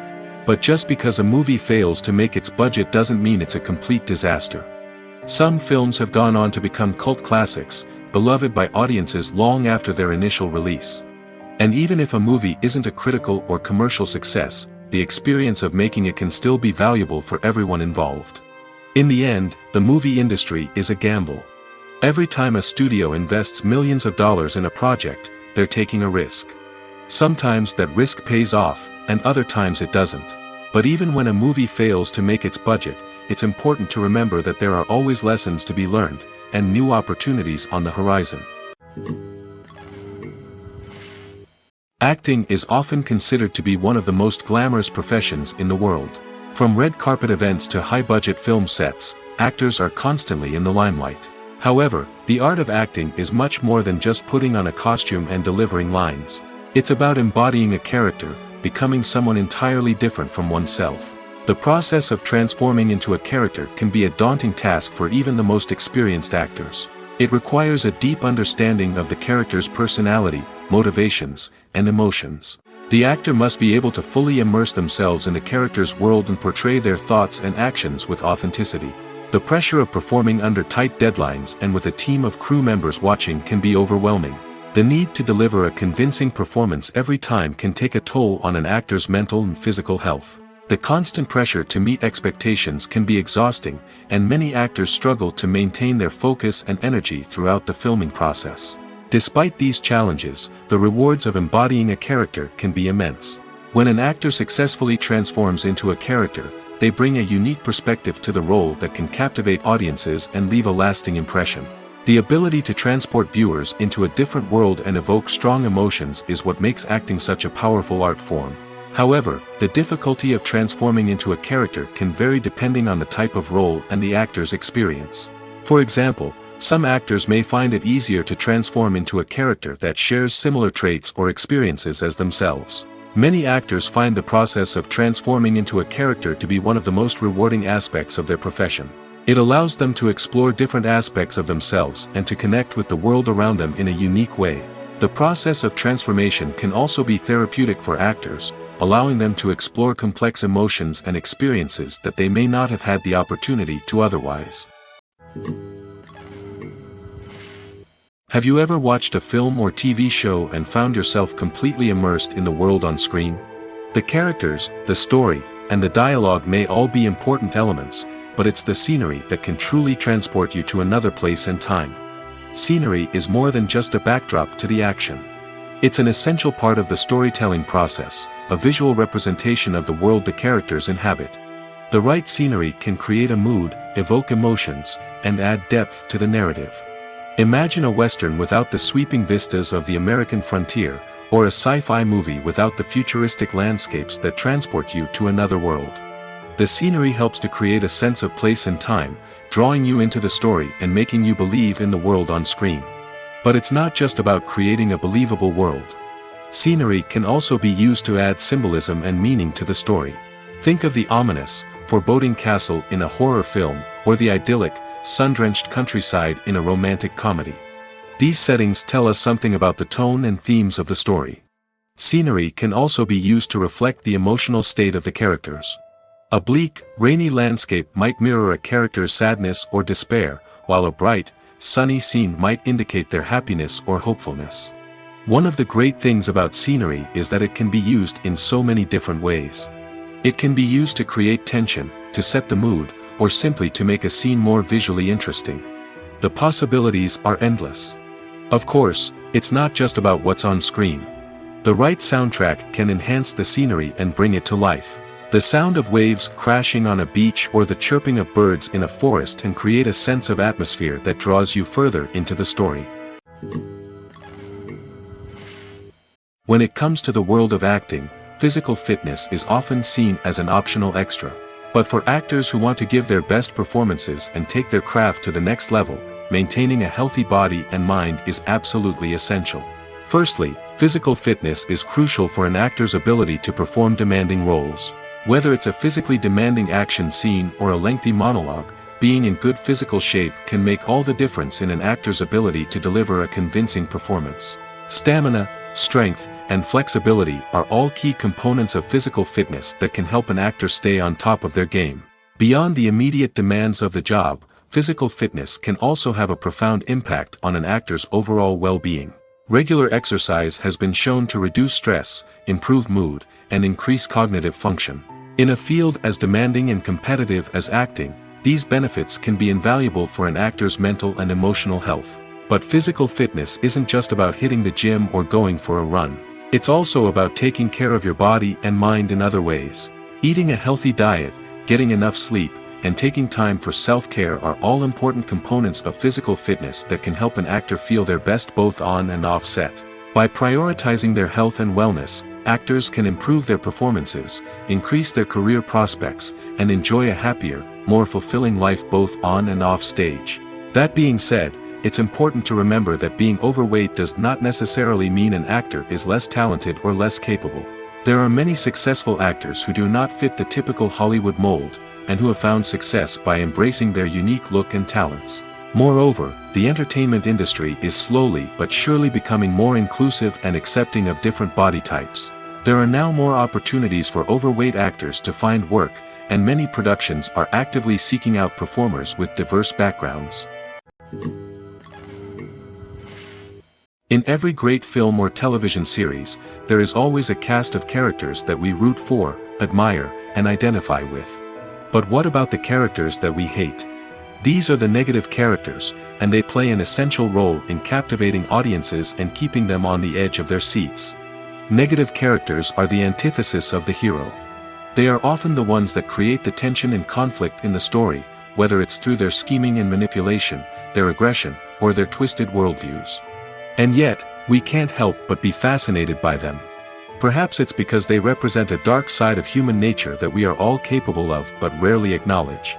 But just because a movie fails to make its budget doesn't mean it's a complete disaster. Some films have gone on to become cult classics, beloved by audiences long after their initial release. And even if a movie isn't a critical or commercial success, the experience of making it can still be valuable for everyone involved. In the end, the movie industry is a gamble. Every time a studio invests millions of dollars in a project, they're taking a risk. Sometimes that risk pays off, and other times it doesn't. But even when a movie fails to make its budget, it's important to remember that there are always lessons to be learned, and new opportunities on the horizon. Acting is often considered to be one of the most glamorous professions in the world. From red carpet events to high-budget film sets, actors are constantly in the limelight. However, the art of acting is much more than just putting on a costume and delivering lines. It's about embodying a character, becoming someone entirely different from oneself. The process of transforming into a character can be a daunting task for even the most experienced actors. It requires a deep understanding of the character's personality, motivations, and emotions. The actor must be able to fully immerse themselves in the character's world and portray their thoughts and actions with authenticity. The pressure of performing under tight deadlines and with a team of crew members watching can be overwhelming. The need to deliver a convincing performance every time can take a toll on an actor's mental and physical health. The constant pressure to meet expectations can be exhausting, and many actors struggle to maintain their focus and energy throughout the filming process. Despite these challenges, the rewards of embodying a character can be immense. When an actor successfully transforms into a character, they bring a unique perspective to the role that can captivate audiences and leave a lasting impression. The ability to transport viewers into a different world and evoke strong emotions is what makes acting such a powerful art form. However, the difficulty of transforming into a character can vary depending on the type of role and the actor's experience. For example, some actors may find it easier to transform into a character that shares similar traits or experiences as themselves. Many actors find the process of transforming into a character to be one of the most rewarding aspects of their profession. It allows them to explore different aspects of themselves and to connect with the world around them in a unique way. The process of transformation can also be therapeutic for actors, allowing them to explore complex emotions and experiences that they may not have had the opportunity to otherwise. Have you ever watched a film or TV show and found yourself completely immersed in the world on screen? The characters, the story, and the dialogue may all be important elements, but it's the scenery that can truly transport you to another place and time. Scenery is more than just a backdrop to the action. It's an essential part of the storytelling process, a visual representation of the world the characters inhabit. The right scenery can create a mood, evoke emotions, and add depth to the narrative. Imagine a Western without the sweeping vistas of the American frontier, or a sci-fi movie without the futuristic landscapes that transport you to another world. The scenery helps to create a sense of place and time, drawing you into the story and making you believe in the world on screen. But it's not just about creating a believable world. Scenery can also be used to add symbolism and meaning to the story. Think of the ominous, foreboding castle in a horror film, or the idyllic, sun-drenched countryside in a romantic comedy. These settings tell us something about the tone and themes of the story. Scenery can also be used to reflect the emotional state of the characters. A bleak, rainy landscape might mirror a character's sadness or despair, while a bright, sunny scene might indicate their happiness or hopefulness. One of the great things about scenery is that it can be used in so many different ways. It can be used to create tension, to set the mood, or simply to make a scene more visually interesting. The possibilities are endless. Of course, it's not just about what's on screen. The right soundtrack can enhance the scenery and bring it to life. The sound of waves crashing on a beach or the chirping of birds in a forest can create a sense of atmosphere that draws you further into the story. When it comes to the world of acting, physical fitness is often seen as an optional extra. But for actors who want to give their best performances and take their craft to the next level, maintaining a healthy body and mind is absolutely essential. Firstly, physical fitness is crucial for an actor's ability to perform demanding roles. Whether it's a physically demanding action scene or a lengthy monologue, being in good physical shape can make all the difference in an actor's ability to deliver a convincing performance. Stamina, strength, and flexibility are all key components of physical fitness that can help an actor stay on top of their game. Beyond the immediate demands of the job, physical fitness can also have a profound impact on an actor's overall well-being. Regular exercise has been shown to reduce stress, improve mood, and increase cognitive function. In a field as demanding and competitive as acting, these benefits can be invaluable for an actor's mental and emotional health. But physical fitness isn't just about hitting the gym or going for a run. It's also about taking care of your body and mind in other ways. Eating a healthy diet, getting enough sleep, and taking time for self-care are all important components of physical fitness that can help an actor feel their best both on and off set. By prioritizing their health and wellness, actors can improve their performances, increase their career prospects, and enjoy a happier, more fulfilling life both on and off stage. That being said, it's important to remember that being overweight does not necessarily mean an actor is less talented or less capable. There are many successful actors who do not fit the typical Hollywood mold, and who have found success by embracing their unique look and talents. Moreover, the entertainment industry is slowly but surely becoming more inclusive and accepting of different body types. There are now more opportunities for overweight actors to find work, and many productions are actively seeking out performers with diverse backgrounds. In every great film or television series, there is always a cast of characters that we root for, admire, and identify with. But what about the characters that we hate? These are the negative characters, and they play an essential role in captivating audiences and keeping them on the edge of their seats. Negative characters are the antithesis of the hero. They are often the ones that create the tension and conflict in the story, whether it's through their scheming and manipulation, their aggression, or their twisted worldviews. And yet, we can't help but be fascinated by them. Perhaps it's because they represent a dark side of human nature that we are all capable of but rarely acknowledge.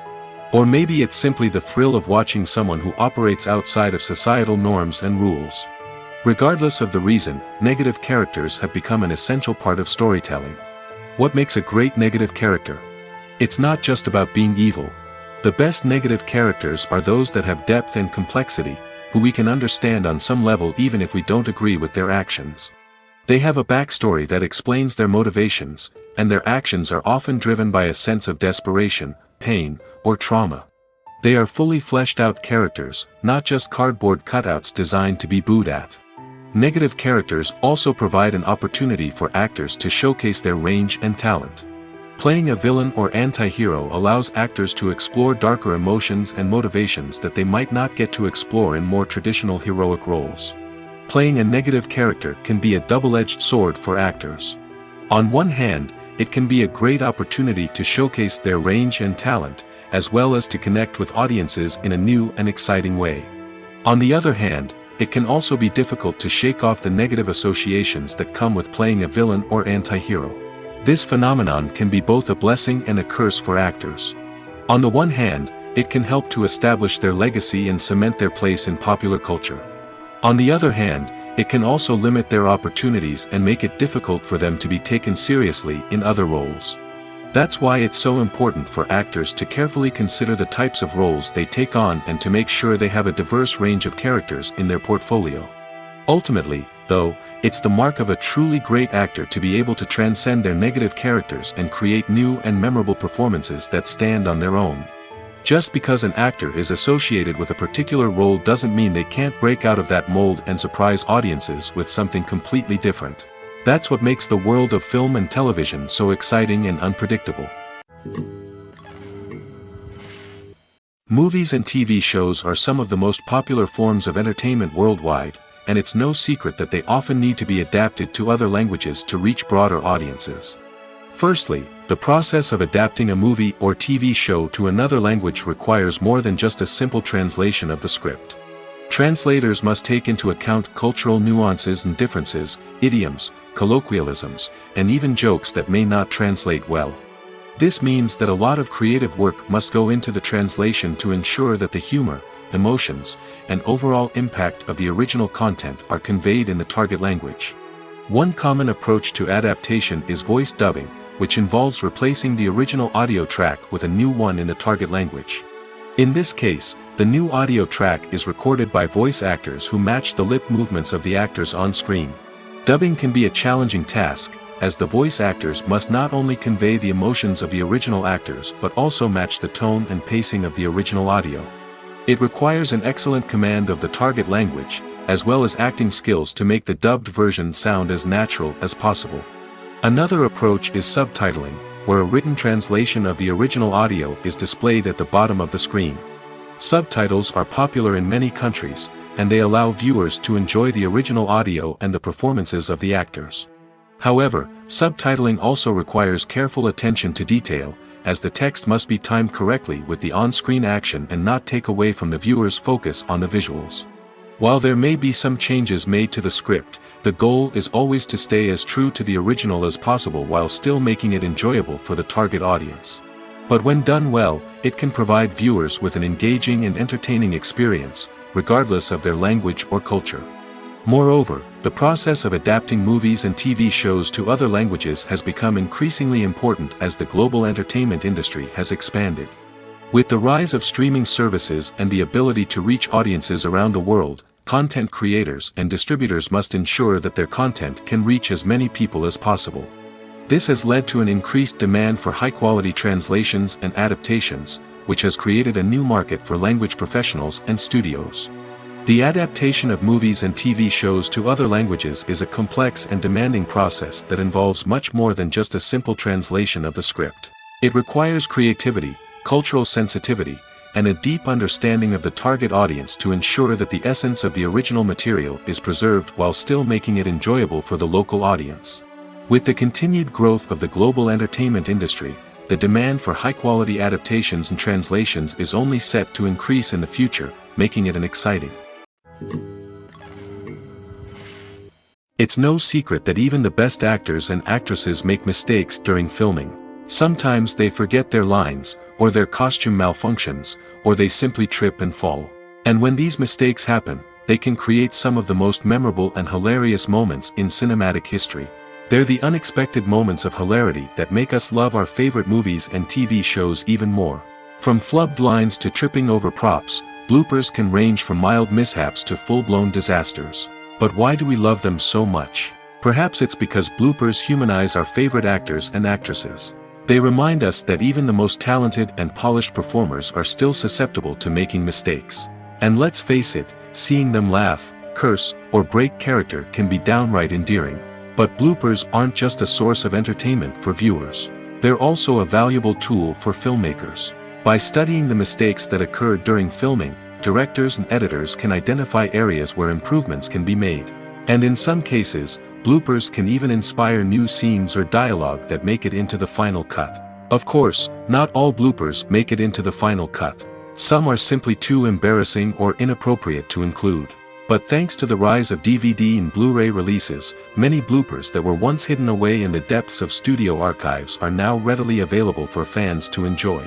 Or maybe it's simply the thrill of watching someone who operates outside of societal norms and rules. Regardless of the reason, negative characters have become an essential part of storytelling. What makes a great negative character? It's not just about being evil. The best negative characters are those that have depth and complexity, who we can understand on some level even if we don't agree with their actions. They have a backstory that explains their motivations, and their actions are often driven by a sense of desperation, pain, or trauma. They are fully fleshed out characters, not just cardboard cutouts designed to be booed at. Negative characters also provide an opportunity for actors to showcase their range and talent. Playing a villain or anti-hero allows actors to explore darker emotions and motivations that they might not get to explore in more traditional heroic roles. Playing a negative character can be a double-edged sword for actors. On one hand, it can be a great opportunity to showcase their range and talent, as well as to connect with audiences in a new and exciting way. On the other hand, it can also be difficult to shake off the negative associations that come with playing a villain or anti-hero. This phenomenon can be both a blessing and a curse for actors. On the one hand, it can help to establish their legacy and cement their place in popular culture. On the other hand, it can also limit their opportunities and make it difficult for them to be taken seriously in other roles. That's why it's so important for actors to carefully consider the types of roles they take on and to make sure they have a diverse range of characters in their portfolio. Ultimately, though, it's the mark of a truly great actor to be able to transcend their negative characters and create new and memorable performances that stand on their own. Just because an actor is associated with a particular role doesn't mean they can't break out of that mold and surprise audiences with something completely different. That's what makes the world of film and television so exciting and unpredictable. Movies and TV shows are some of the most popular forms of entertainment worldwide, and it's no secret that they often need to be adapted to other languages to reach broader audiences. Firstly, the process of adapting a movie or TV show to another language requires more than just a simple translation of the script. Translators must take into account cultural nuances and differences, idioms, colloquialisms, and even jokes that may not translate well. This means that a lot of creative work must go into the translation to ensure that the humor, emotions, and overall impact of the original content are conveyed in the target language. One common approach to adaptation is voice dubbing, which involves replacing the original audio track with a new one in the target language. In this case, the new audio track is recorded by voice actors who match the lip movements of the actors on screen. Dubbing can be a challenging task, as the voice actors must not only convey the emotions of the original actors but also match the tone and pacing of the original audio. It requires an excellent command of the target language, as well as acting skills to make the dubbed version sound as natural as possible. Another approach is subtitling, where a written translation of the original audio is displayed at the bottom of the screen. Subtitles are popular in many countries, and they allow viewers to enjoy the original audio and the performances of the actors. However, subtitling also requires careful attention to detail, as the text must be timed correctly with the on-screen action and not take away from the viewer's focus on the visuals. While there may be some changes made to the script, the goal is always to stay as true to the original as possible while still making it enjoyable for the target audience. But when done well, it can provide viewers with an engaging and entertaining experience, regardless of their language or culture. Moreover, the process of adapting movies and TV shows to other languages has become increasingly important as the global entertainment industry has expanded. With the rise of streaming services and the ability to reach audiences around the world, content creators and distributors must ensure that their content can reach as many people as possible. This has led to an increased demand for high-quality translations and adaptations, which has created a new market for language professionals and studios. The adaptation of movies and TV shows to other languages is a complex and demanding process that involves much more than just a simple translation of the script. It requires creativity, cultural sensitivity, and a deep understanding of the target audience to ensure that the essence of the original material is preserved while still making it enjoyable for the local audience. With the continued growth of the global entertainment industry, the demand for high-quality adaptations and translations is only set to increase in the future, making it an exciting. It's no secret that even the best actors and actresses make mistakes during filming. Sometimes they forget their lines, or their costume malfunctions, or they simply trip and fall. And when these mistakes happen, they can create some of the most memorable and hilarious moments in cinematic history. They're the unexpected moments of hilarity that make us love our favorite movies and TV shows even more. From flubbed lines to tripping over props, bloopers can range from mild mishaps to full-blown disasters. But why do we love them so much? Perhaps it's because bloopers humanize our favorite actors and actresses. They remind us that even the most talented and polished performers are still susceptible to making mistakes. And let's face it, seeing them laugh, curse, or break character can be downright endearing. But bloopers aren't just a source of entertainment for viewers. They're also a valuable tool for filmmakers. By studying the mistakes that occurred during filming, directors and editors can identify areas where improvements can be made. And in some cases, bloopers can even inspire new scenes or dialogue that make it into the final cut. Of course, not all bloopers make it into the final cut. Some are simply too embarrassing or inappropriate to include. But thanks to the rise of DVD and Blu-ray releases, many bloopers that were once hidden away in the depths of studio archives are now readily available for fans to enjoy.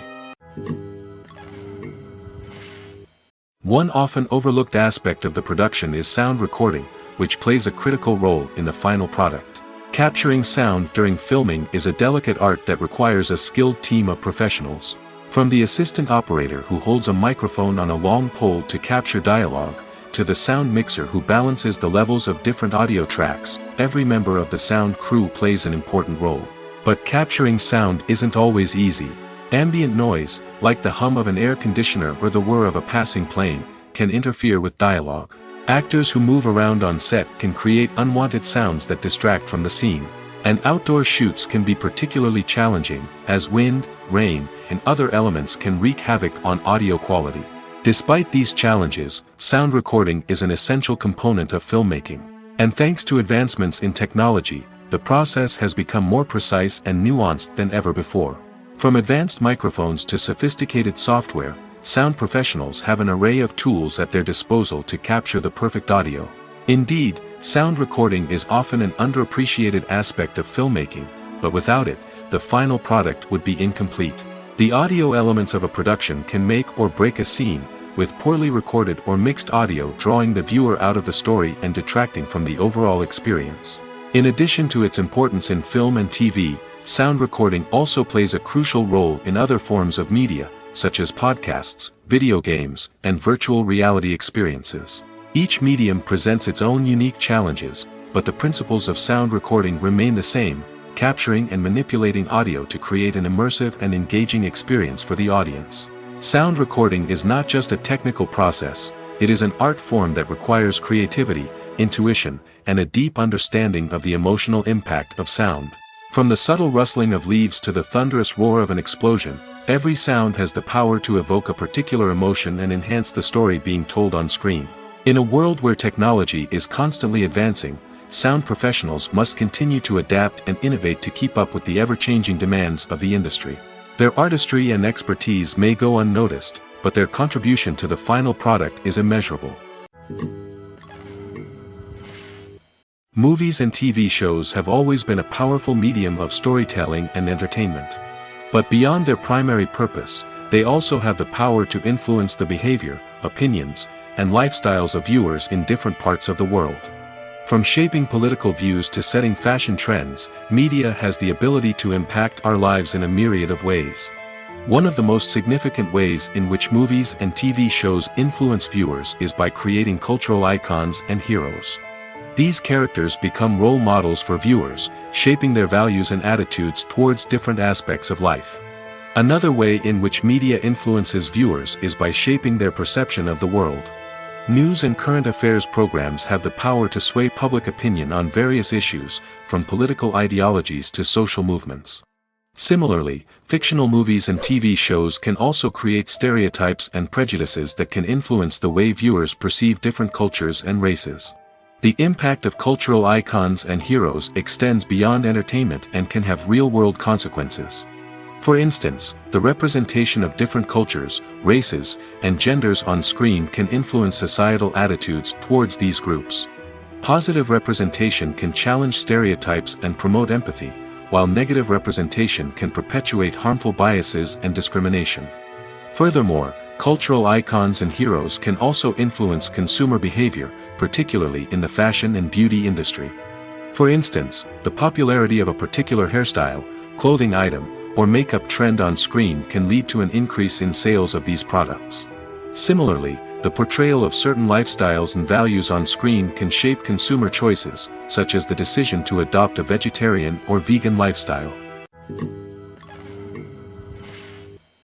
One often overlooked aspect of the production is sound recording, which plays a critical role in the final product. Capturing sound during filming is a delicate art that requires a skilled team of professionals. From the assistant operator who holds a microphone on a long pole to capture dialogue, to the sound mixer who balances the levels of different audio tracks, every member of the sound crew plays an important role. But capturing sound isn't always easy. Ambient noise, like the hum of an air conditioner or the whir of a passing plane, can interfere with dialogue. Actors who move around on set can create unwanted sounds that distract from the scene. And outdoor shoots can be particularly challenging, as wind, rain, and other elements can wreak havoc on audio quality. Despite these challenges, sound recording is an essential component of filmmaking. And thanks to advancements in technology, the process has become more precise and nuanced than ever before. From advanced microphones to sophisticated software, sound professionals have an array of tools at their disposal to capture the perfect audio. Indeed, sound recording is often an underappreciated aspect of filmmaking, but without it, the final product would be incomplete. The audio elements of a production can make or break a scene, with poorly recorded or mixed audio drawing the viewer out of the story and detracting from the overall experience. In addition to its importance in film and TV, sound recording also plays a crucial role in other forms of media, such as podcasts, video games, and virtual reality experiences. Each medium presents its own unique challenges, but the principles of sound recording remain the same, capturing and manipulating audio to create an immersive and engaging experience for the audience. Sound recording is not just a technical process, it is an art form that requires creativity, intuition, and a deep understanding of the emotional impact of sound. From the subtle rustling of leaves to the thunderous roar of an explosion, every sound has the power to evoke a particular emotion and enhance the story being told on screen. In a world where technology is constantly advancing, sound professionals must continue to adapt and innovate to keep up with the ever-changing demands of the industry. Their artistry and expertise may go unnoticed, but their contribution to the final product is immeasurable. Movies and TV shows have always been a powerful medium of storytelling and entertainment. But beyond their primary purpose, they also have the power to influence the behavior, opinions, and lifestyles of viewers in different parts of the world. From shaping political views to setting fashion trends, media has the ability to impact our lives in a myriad of ways. One of the most significant ways in which movies and TV shows influence viewers is by creating cultural icons and heroes. These characters become role models for viewers, shaping their values and attitudes towards different aspects of life. Another way in which media influences viewers is by shaping their perception of the world. News and current affairs programs have the power to sway public opinion on various issues, from political ideologies to social movements. Similarly, fictional movies and TV shows can also create stereotypes and prejudices that can influence the way viewers perceive different cultures and races. The impact of cultural icons and heroes extends beyond entertainment and can have real-world consequences. For instance, the representation of different cultures, races, and genders on screen can influence societal attitudes towards these groups. Positive representation can challenge stereotypes and promote empathy, while negative representation can perpetuate harmful biases and discrimination. Furthermore, cultural icons and heroes can also influence consumer behavior, particularly in the fashion and beauty industry. For instance, the popularity of a particular hairstyle, clothing item, or makeup trend on screen can lead to an increase in sales of these products. Similarly, the portrayal of certain lifestyles and values on screen can shape consumer choices, such as the decision to adopt a vegetarian or vegan lifestyle.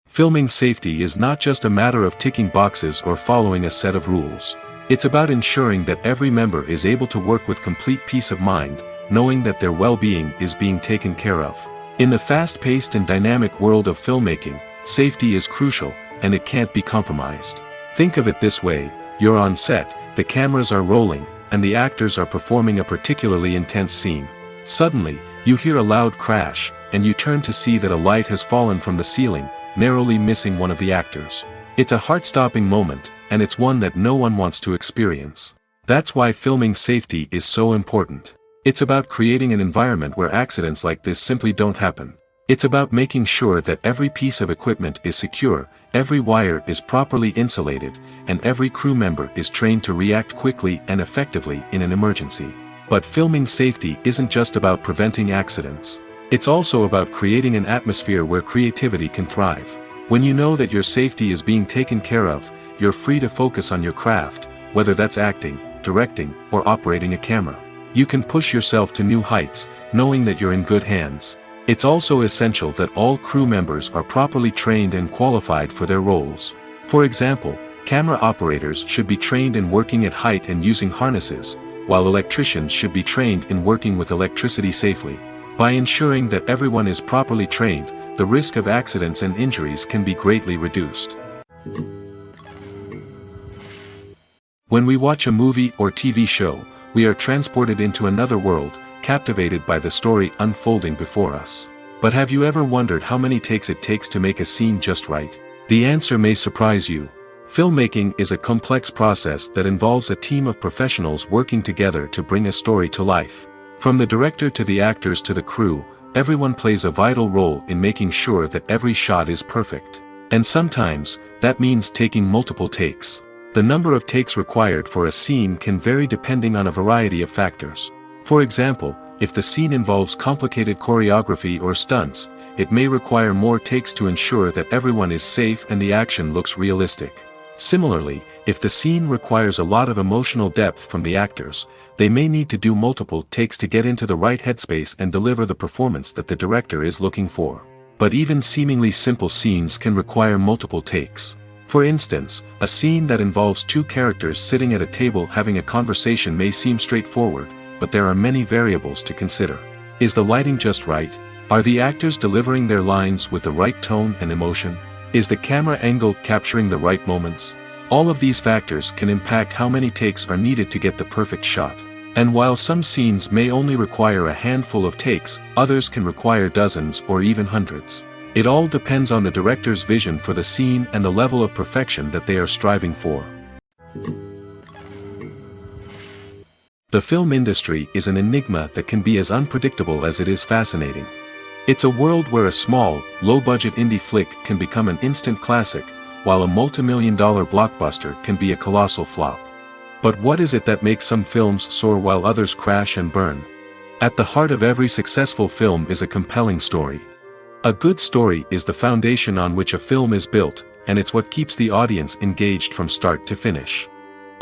Filming safety is not just a matter of ticking boxes or following a set of rules. It's about ensuring that every member is able to work with complete peace of mind, knowing that their well-being is being taken care of. In the fast-paced and dynamic world of filmmaking, safety is crucial, and it can't be compromised. Think of it this way: you're on set, the cameras are rolling, and the actors are performing a particularly intense scene. Suddenly, you hear a loud crash, and you turn to see that a light has fallen from the ceiling, narrowly missing one of the actors. It's a heart-stopping moment, and it's one that no one wants to experience. That's why filming safety is so important. It's about creating an environment where accidents like this simply don't happen. It's about making sure that every piece of equipment is secure, every wire is properly insulated, and every crew member is trained to react quickly and effectively in an emergency. But filming safety isn't just about preventing accidents. It's also about creating an atmosphere where creativity can thrive. When you know that your safety is being taken care of, you're free to focus on your craft, whether that's acting, directing, or operating a camera. You can push yourself to new heights, knowing that you're in good hands. It's also essential that all crew members are properly trained and qualified for their roles. For example, camera operators should be trained in working at height and using harnesses, while electricians should be trained in working with electricity safely. By ensuring that everyone is properly trained, the risk of accidents and injuries can be greatly reduced. When we watch a movie or TV show, we are transported into another world, captivated by the story unfolding before us. But have you ever wondered how many takes it takes to make a scene just right? The answer may surprise you. Filmmaking is a complex process that involves a team of professionals working together to bring a story to life. From the director to the actors to the crew, everyone plays a vital role in making sure that every shot is perfect. And sometimes, that means taking multiple takes. The number of takes required for a scene can vary depending on a variety of factors. For example, if the scene involves complicated choreography or stunts, it may require more takes to ensure that everyone is safe and the action looks realistic. Similarly, if the scene requires a lot of emotional depth from the actors, they may need to do multiple takes to get into the right headspace and deliver the performance that the director is looking for. But even seemingly simple scenes can require multiple takes. For instance, a scene that involves two characters sitting at a table having a conversation may seem straightforward, but there are many variables to consider. Is the lighting just right? Are the actors delivering their lines with the right tone and emotion? Is the camera angle capturing the right moments? All of these factors can impact how many takes are needed to get the perfect shot. And while some scenes may only require a handful of takes, others can require dozens or even hundreds. It all depends on the director's vision for the scene and the level of perfection that they are striving for. The film industry is an enigma that can be as unpredictable as it is fascinating. It's a world where a small, low-budget indie flick can become an instant classic, while a multi-million-dollar blockbuster can be a colossal flop. But what is it that makes some films soar while others crash and burn? At the heart of every successful film is a compelling story. A good story is the foundation on which a film is built, and it's what keeps the audience engaged from start to finish.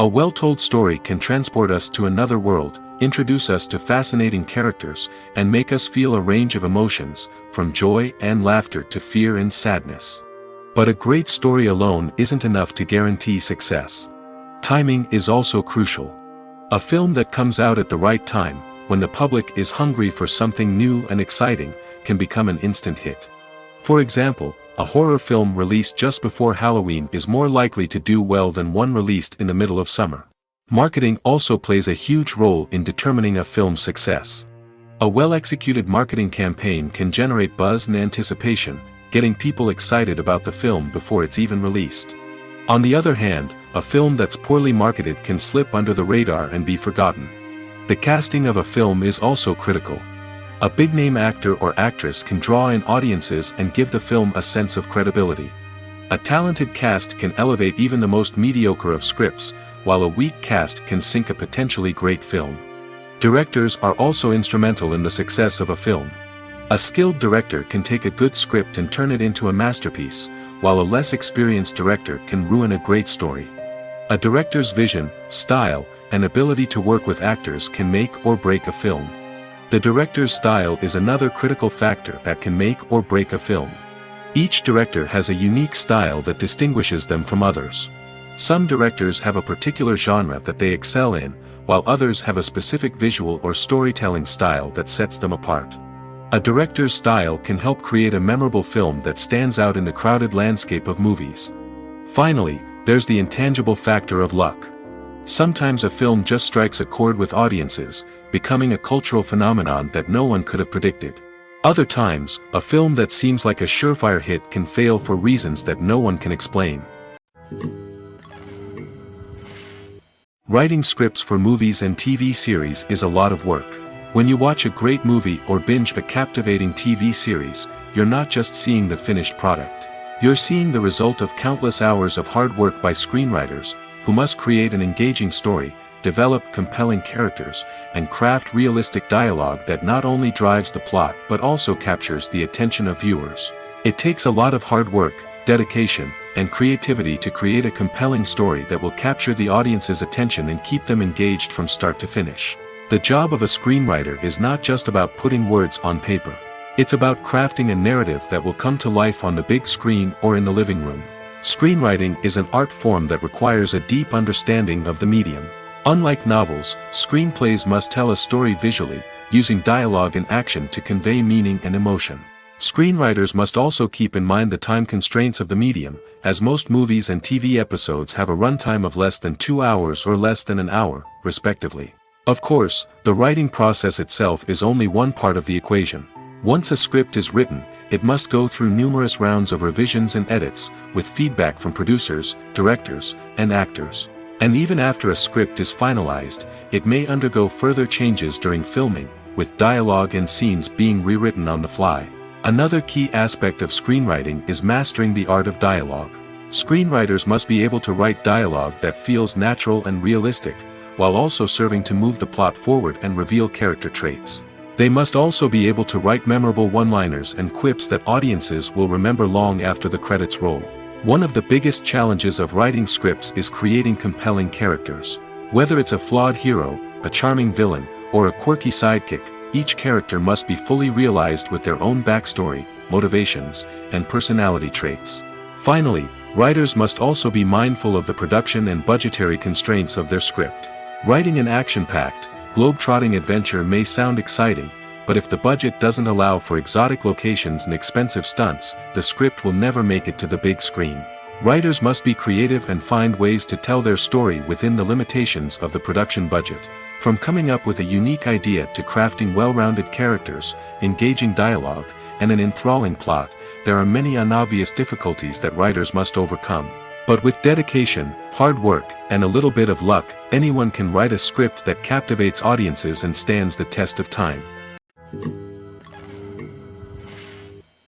A well-told story can transport us to another world, introduce us to fascinating characters, and make us feel a range of emotions, from joy and laughter to fear and sadness. But a great story alone isn't enough to guarantee success. Timing is also crucial. A film that comes out at the right time, when the public is hungry for something new and exciting, can become an instant hit. For example, a horror film released just before Halloween is more likely to do well than one released in the middle of summer. Marketing also plays a huge role in determining a film's success. A well-executed marketing campaign can generate buzz and anticipation, getting people excited about the film before it's even released. On the other hand, a film that's poorly marketed can slip under the radar and be forgotten. The casting of a film is also critical. A big-name actor or actress can draw in audiences and give the film a sense of credibility. A talented cast can elevate even the most mediocre of scripts, while a weak cast can sink a potentially great film. Directors are also instrumental in the success of a film. A skilled director can take a good script and turn it into a masterpiece, while a less experienced director can ruin a great story. A director's vision, style, and ability to work with actors can make or break a film. The director's style is another critical factor that can make or break a film. Each director has a unique style that distinguishes them from others. Some directors have a particular genre that they excel in, while others have a specific visual or storytelling style that sets them apart. A director's style can help create a memorable film that stands out in the crowded landscape of movies. Finally, there's the intangible factor of luck. Sometimes a film just strikes a chord with audiences, becoming a cultural phenomenon that no one could have predicted. Other times, a film that seems like a surefire hit can fail for reasons that no one can explain. Writing scripts for movies and TV series is a lot of work. When you watch a great movie or binge a captivating TV series, you're not just seeing the finished product. You're seeing the result of countless hours of hard work by screenwriters, who must create an engaging story, develop compelling characters, and craft realistic dialogue that not only drives the plot but also captures the attention of viewers. It takes a lot of hard work, dedication, and creativity to create a compelling story that will capture the audience's attention and keep them engaged from start to finish. The job of a screenwriter is not just about putting words on paper. It's about crafting a narrative that will come to life on the big screen or in the living room. Screenwriting is an art form that requires a deep understanding of the medium. Unlike novels, screenplays must tell a story visually, using dialogue and action to convey meaning and emotion. Screenwriters must also keep in mind the time constraints of the medium, as most movies and TV episodes have a runtime of less than 2 hours or less than an hour, respectively. Of course, the writing process itself is only one part of the equation. Once a script is written, it must go through numerous rounds of revisions and edits, with feedback from producers, directors, and actors. And even after a script is finalized, it may undergo further changes during filming, with dialogue and scenes being rewritten on the fly. Another key aspect of screenwriting is mastering the art of dialogue. Screenwriters must be able to write dialogue that feels natural and realistic, while also serving to move the plot forward and reveal character traits. They must also be able to write memorable one-liners and quips that audiences will remember long after the credits roll. One of the biggest challenges of writing scripts is creating compelling characters. Whether it's a flawed hero, a charming villain, or a quirky sidekick, each character must be fully realized with their own backstory, motivations, and personality traits. Finally, writers must also be mindful of the production and budgetary constraints of their script. Writing an action-packed, globe-trotting adventure may sound exciting, but if the budget doesn't allow for exotic locations and expensive stunts, the script will never make it to the big screen. Writers must be creative and find ways to tell their story within the limitations of the production budget. From coming up with a unique idea to crafting well-rounded characters, engaging dialogue, and an enthralling plot, there are many unobvious difficulties that writers must overcome. But with dedication, hard work, and a little bit of luck, anyone can write a script that captivates audiences and stands the test of time.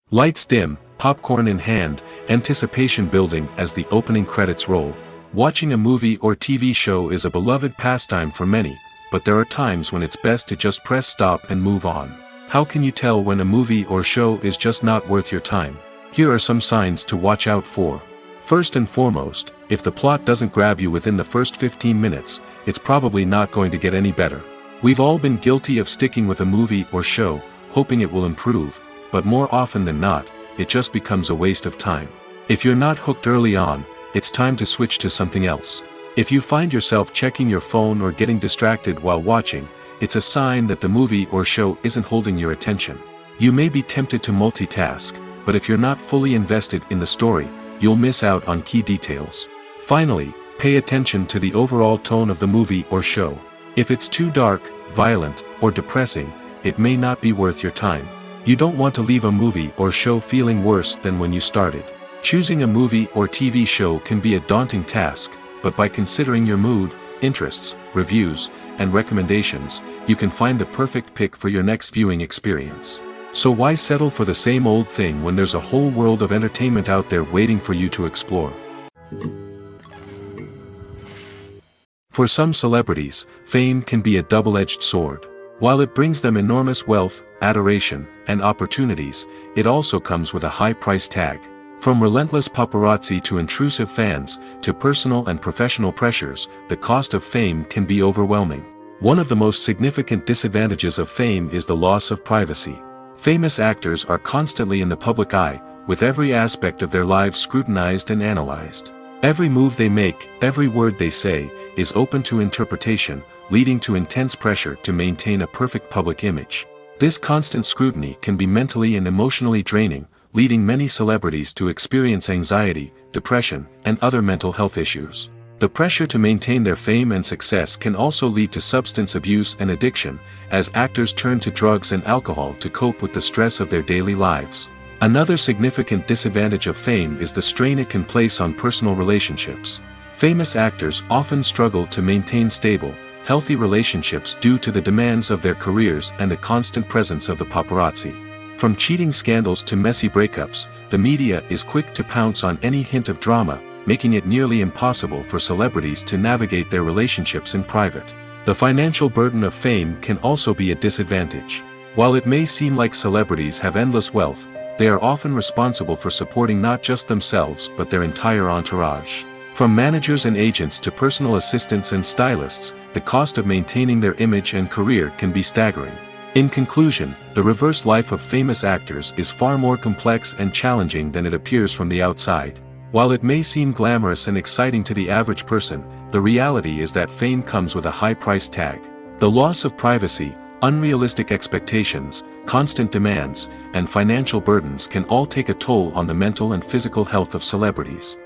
Lights dim, popcorn in hand, anticipation building as the opening credits roll. Watching a movie or TV show is a beloved pastime for many, but there are times when it's best to just press stop and move on. How can you tell when a movie or show is just not worth your time? Here are some signs to watch out for. First and foremost, if the plot doesn't grab you within the first 15 minutes, it's probably not going to get any better. We've all been guilty of sticking with a movie or show, hoping it will improve, but more often than not, it just becomes a waste of time. If you're not hooked early on, it's time to switch to something else. If you find yourself checking your phone or getting distracted while watching, it's a sign that the movie or show isn't holding your attention. You may be tempted to multitask, but if you're not fully invested in the story, you'll miss out on key details. Finally, pay attention to the overall tone of the movie or show. If it's too dark, violent, or depressing, it may not be worth your time. You don't want to leave a movie or show feeling worse than when you started. Choosing a movie or TV show can be a daunting task, but by considering your mood, interests, reviews, and recommendations, you can find the perfect pick for your next viewing experience. So why settle for the same old thing when there's a whole world of entertainment out there waiting for you to explore? For some celebrities, fame can be a double-edged sword. While it brings them enormous wealth, adoration, and opportunities, it also comes with a high price tag. From relentless paparazzi to intrusive fans, to personal and professional pressures, the cost of fame can be overwhelming. One of the most significant disadvantages of fame is the loss of privacy. Famous actors are constantly in the public eye, with every aspect of their lives scrutinized and analyzed. Every move they make, every word they say, is open to interpretation, leading to intense pressure to maintain a perfect public image. This constant scrutiny can be mentally and emotionally draining, leading many celebrities to experience anxiety, depression, and other mental health issues. The pressure to maintain their fame and success can also lead to substance abuse and addiction, as actors turn to drugs and alcohol to cope with the stress of their daily lives. Another significant disadvantage of fame is the strain it can place on personal relationships. Famous actors often struggle to maintain stable, healthy relationships due to the demands of their careers and the constant presence of the paparazzi. From cheating scandals to messy breakups, the media is quick to pounce on any hint of drama, making it nearly impossible for celebrities to navigate their relationships in private. The financial burden of fame can also be a disadvantage. While it may seem like celebrities have endless wealth, they are often responsible for supporting not just themselves but their entire entourage. From managers and agents to personal assistants and stylists, the cost of maintaining their image and career can be staggering. In conclusion, the reverse life of famous actors is far more complex and challenging than it appears from the outside. While it may seem glamorous and exciting to the average person, the reality is that fame comes with a high price tag. The loss of privacy, unrealistic expectations, constant demands, and financial burdens can all take a toll on the mental and physical health of celebrities.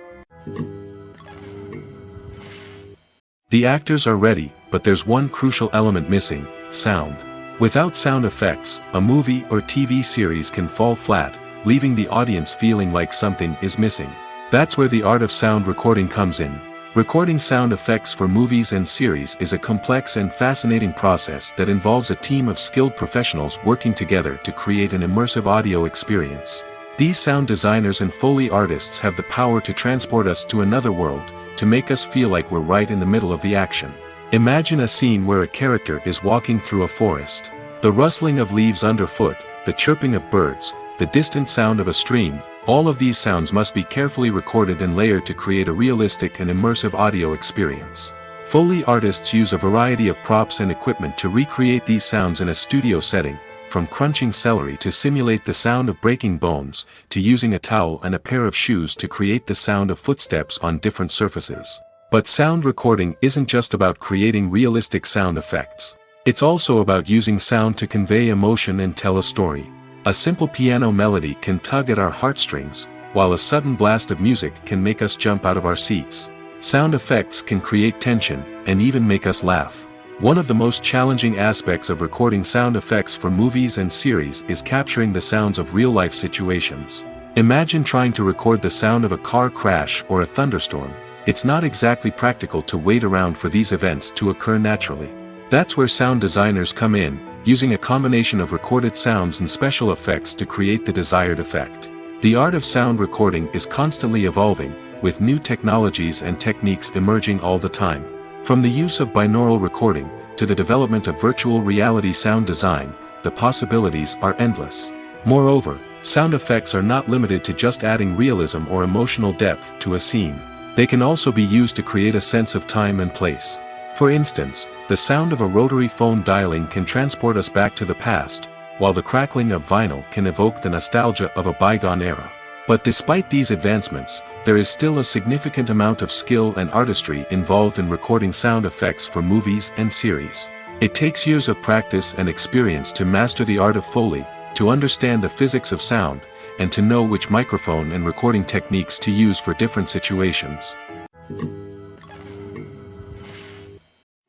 The actors are ready, but there's one crucial element missing: sound. Without sound effects, a movie or TV series can fall flat, leaving the audience feeling like something is missing. That's where the art of sound recording comes in. Recording sound effects for movies and series is a complex and fascinating process that involves a team of skilled professionals working together to create an immersive audio experience. These sound designers and Foley artists have the power to transport us to another world, to make us feel like we're right in the middle of the action. Imagine a scene where a character is walking through a forest. The rustling of leaves underfoot, the chirping of birds, the distant sound of a stream, all of these sounds must be carefully recorded and layered to create a realistic and immersive audio experience. Foley artists use a variety of props and equipment to recreate these sounds in a studio setting, from crunching celery to simulate the sound of breaking bones, to using a towel and a pair of shoes to create the sound of footsteps on different surfaces. But sound recording isn't just about creating realistic sound effects. It's also about using sound to convey emotion and tell a story. A simple piano melody can tug at our heartstrings, while a sudden blast of music can make us jump out of our seats. Sound effects can create tension, and even make us laugh. One of the most challenging aspects of recording sound effects for movies and series is capturing the sounds of real-life situations. Imagine trying to record the sound of a car crash or a thunderstorm. It's not exactly practical to wait around for these events to occur naturally. That's where sound designers come in, using a combination of recorded sounds and special effects to create the desired effect. The art of sound recording is constantly evolving, with new technologies and techniques emerging all the time. From the use of binaural recording, to the development of virtual reality sound design, the possibilities are endless. Moreover, sound effects are not limited to just adding realism or emotional depth to a scene. They can also be used to create a sense of time and place. For instance, the sound of a rotary phone dialing can transport us back to the past, while the crackling of vinyl can evoke the nostalgia of a bygone era. But despite these advancements, there is still a significant amount of skill and artistry involved in recording sound effects for movies and series. It takes years of practice and experience to master the art of Foley, to understand the physics of sound, and to know which microphone and recording techniques to use for different situations.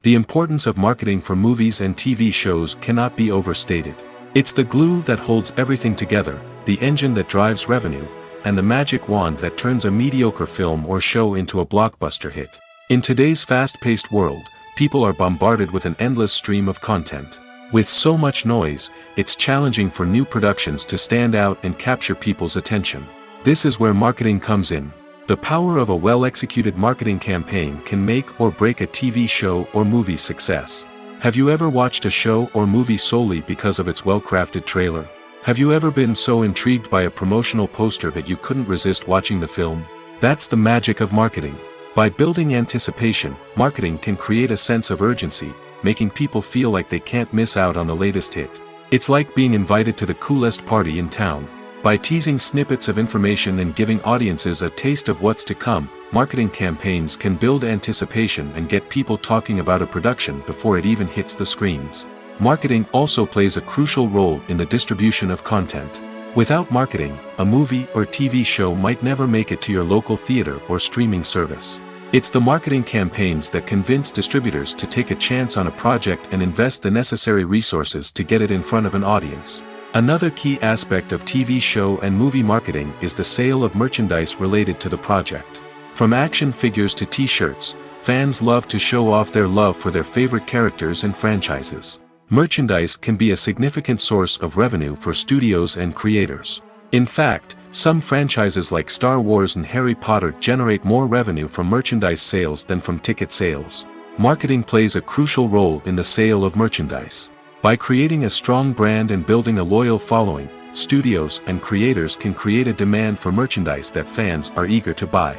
The importance of marketing for movies and TV shows cannot be overstated. It's the glue that holds everything together, the engine that drives revenue, and the magic wand that turns a mediocre film or show into a blockbuster hit. In today's fast-paced world, people are bombarded with an endless stream of content. With so much noise, it's challenging for new productions to stand out and capture people's attention. This is where marketing comes in. The power of a well-executed marketing campaign can make or break a TV show or movie's success. Have you ever watched a show or movie solely because of its well-crafted trailer? Have you ever been so intrigued by a promotional poster that you couldn't resist watching the film? That's the magic of marketing. By building anticipation, marketing can create a sense of urgency, making people feel like they can't miss out on the latest hit. It's like being invited to the coolest party in town. By teasing snippets of information and giving audiences a taste of what's to come, marketing campaigns can build anticipation and get people talking about a production before it even hits the screens. Marketing also plays a crucial role in the distribution of content. Without marketing, a movie or TV show might never make it to your local theater or streaming service. It's the marketing campaigns that convince distributors to take a chance on a project and invest the necessary resources to get it in front of an audience. Another key aspect of TV show and movie marketing is the sale of merchandise related to the project. From action figures to t-shirts, fans love to show off their love for their favorite characters and franchises. Merchandise can be a significant source of revenue for studios and creators. In fact, some franchises like Star Wars and Harry Potter generate more revenue from merchandise sales than from ticket sales. Marketing plays a crucial role in the sale of merchandise. By creating a strong brand and building a loyal following, studios and creators can create a demand for merchandise that fans are eager to buy.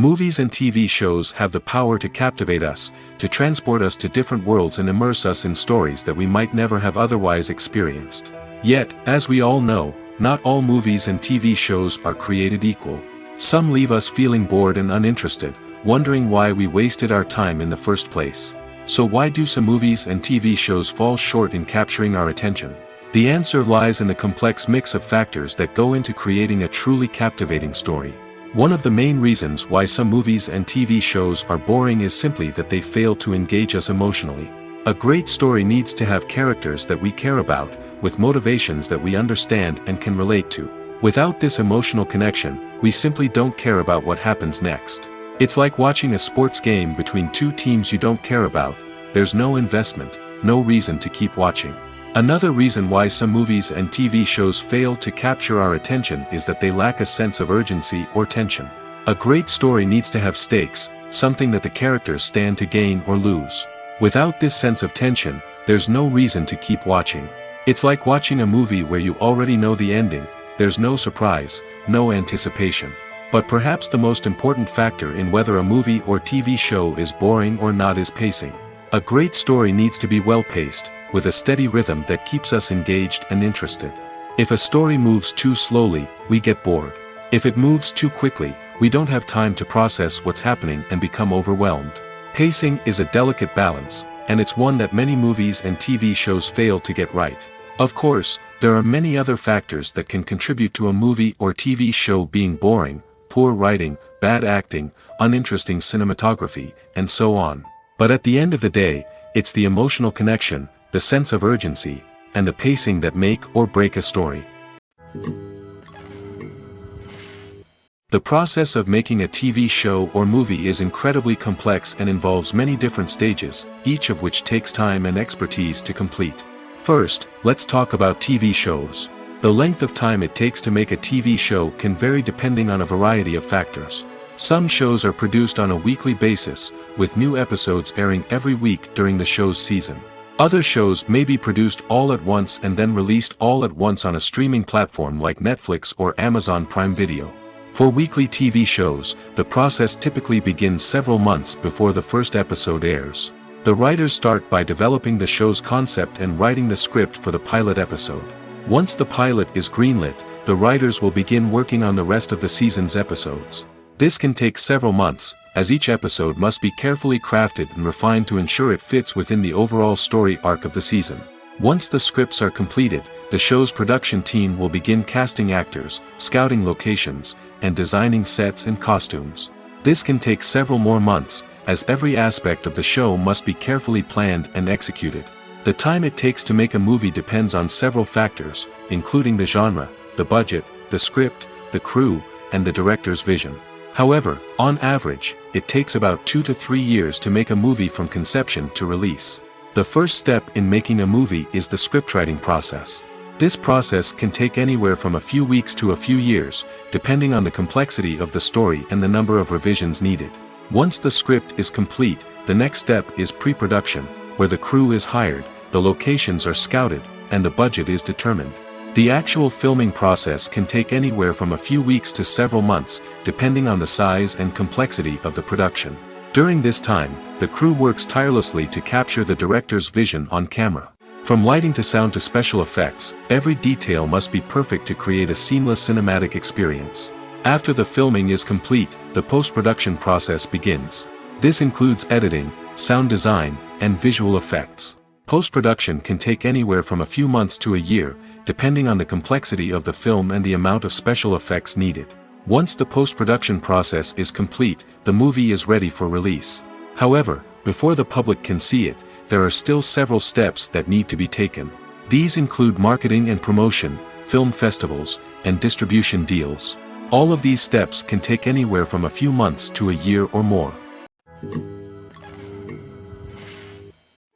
Movies and TV shows have the power to captivate us, to transport us to different worlds and immerse us in stories that we might never have otherwise experienced. Yet, as we all know, not all movies and TV shows are created equal. Some leave us feeling bored and uninterested, wondering why we wasted our time in the first place. So why do some movies and TV shows fall short in capturing our attention? The answer lies in the complex mix of factors that go into creating a truly captivating story. One of the main reasons why some movies and TV shows are boring is simply that they fail to engage us emotionally. A great story needs to have characters that we care about, with motivations that we understand and can relate to. Without this emotional connection, we simply don't care about what happens next. It's like watching a sports game between two teams you don't care about. There's no investment, no reason to keep watching. Another reason why some movies and TV shows fail to capture our attention is that they lack a sense of urgency or tension. A great story needs to have stakes, something that the characters stand to gain or lose. Without this sense of tension, there's no reason to keep watching. It's like watching a movie where you already know the ending. There's no surprise, no anticipation. But perhaps the most important factor in whether a movie or TV show is boring or not is pacing. A great story needs to be well-paced, with a steady rhythm that keeps us engaged and interested. If a story moves too slowly, we get bored. If it moves too quickly, we don't have time to process what's happening and become overwhelmed. Pacing is a delicate balance, and it's one that many movies and TV shows fail to get right. Of course, there are many other factors that can contribute to a movie or TV show being boring: poor writing, bad acting, uninteresting cinematography, and so on. But at the end of the day, it's the emotional connection, the sense of urgency, and the pacing that make or break a story. The process of making a TV show or movie is incredibly complex and involves many different stages, each of which takes time and expertise to complete. First, let's talk about TV shows. The length of time it takes to make a TV show can vary depending on a variety of factors. Some shows are produced on a weekly basis, with new episodes airing every week during the show's season. Other shows may be produced all at once and then released all at once on a streaming platform like Netflix or Amazon Prime Video. For weekly TV shows, the process typically begins several months before the first episode airs. The writers start by developing the show's concept and writing the script for the pilot episode. Once the pilot is greenlit, the writers will begin working on the rest of the season's episodes. This can take several months, as each episode must be carefully crafted and refined to ensure it fits within the overall story arc of the season. Once the scripts are completed, the show's production team will begin casting actors, scouting locations, and designing sets and costumes. This can take several more months, as every aspect of the show must be carefully planned and executed. The time it takes to make a movie depends on several factors, including the genre, the budget, the script, the crew, and the director's vision. However, on average, it takes about 2 to 3 years to make a movie from conception to release. The first step in making a movie is the scriptwriting process. This process can take anywhere from a few weeks to a few years, depending on the complexity of the story and the number of revisions needed. Once the script is complete, the next step is pre-production, where the crew is hired, the locations are scouted, and the budget is determined. The actual filming process can take anywhere from a few weeks to several months, depending on the size and complexity of the production. During this time, the crew works tirelessly to capture the director's vision on camera. From lighting to sound to special effects, every detail must be perfect to create a seamless cinematic experience. After the filming is complete, the post-production process begins. This includes editing, sound design, and visual effects. Post-production can take anywhere from a few months to a year, depending on the complexity of the film and the amount of special effects needed. Once the post-production process is complete, the movie is ready for release. However, before the public can see it, there are still several steps that need to be taken. These include marketing and promotion, film festivals, and distribution deals. All of these steps can take anywhere from a few months to a year or more.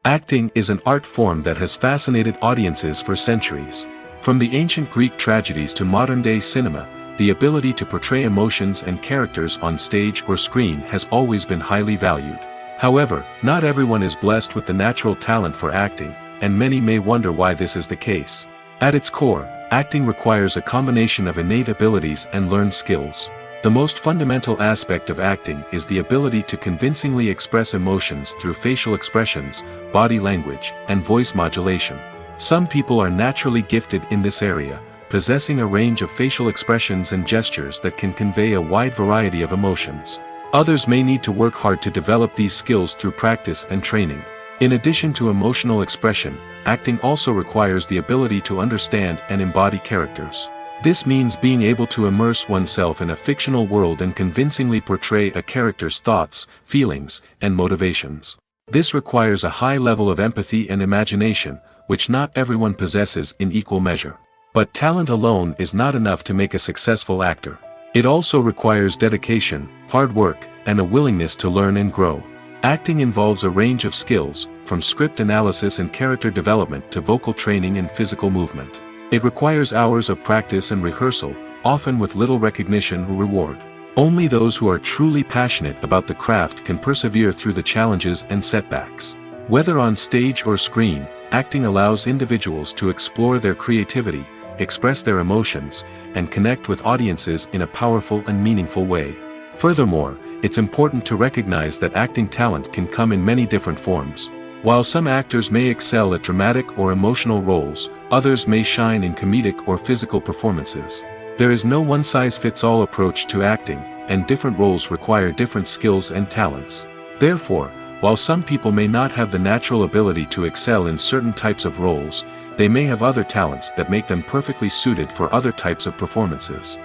Acting is an art form that has fascinated audiences for centuries. From the ancient Greek tragedies to modern-day cinema, the ability to portray emotions and characters on stage or screen has always been highly valued. However, not everyone is blessed with the natural talent for acting, and many may wonder why this is the case. At its core, acting requires a combination of innate abilities and learned skills. The most fundamental aspect of acting is the ability to convincingly express emotions through facial expressions, body language, and voice modulation. Some people are naturally gifted in this area, possessing a range of facial expressions and gestures that can convey a wide variety of emotions. Others may need to work hard to develop these skills through practice and training. In addition to emotional expression, acting also requires the ability to understand and embody characters. This means being able to immerse oneself in a fictional world and convincingly portray a character's thoughts, feelings, and motivations. This requires a high level of empathy and imagination, which not everyone possesses in equal measure. But talent alone is not enough to make a successful actor. It also requires dedication, hard work, and a willingness to learn and grow. Acting involves a range of skills, from script analysis and character development to vocal training and physical movement. It requires hours of practice and rehearsal, often with little recognition or reward. Only those who are truly passionate about the craft can persevere through the challenges and setbacks. Whether on stage or screen, acting allows individuals to explore their creativity, express their emotions, and connect with audiences in a powerful and meaningful way. Furthermore, it's important to recognize that acting talent can come in many different forms. While some actors may excel at dramatic or emotional roles, others may shine in comedic or physical performances. There is no one-size-fits-all approach to acting, and different roles require different skills and talents. Therefore, while some people may not have the natural ability to excel in certain types of roles, they may have other talents that make them perfectly suited for other types of performances.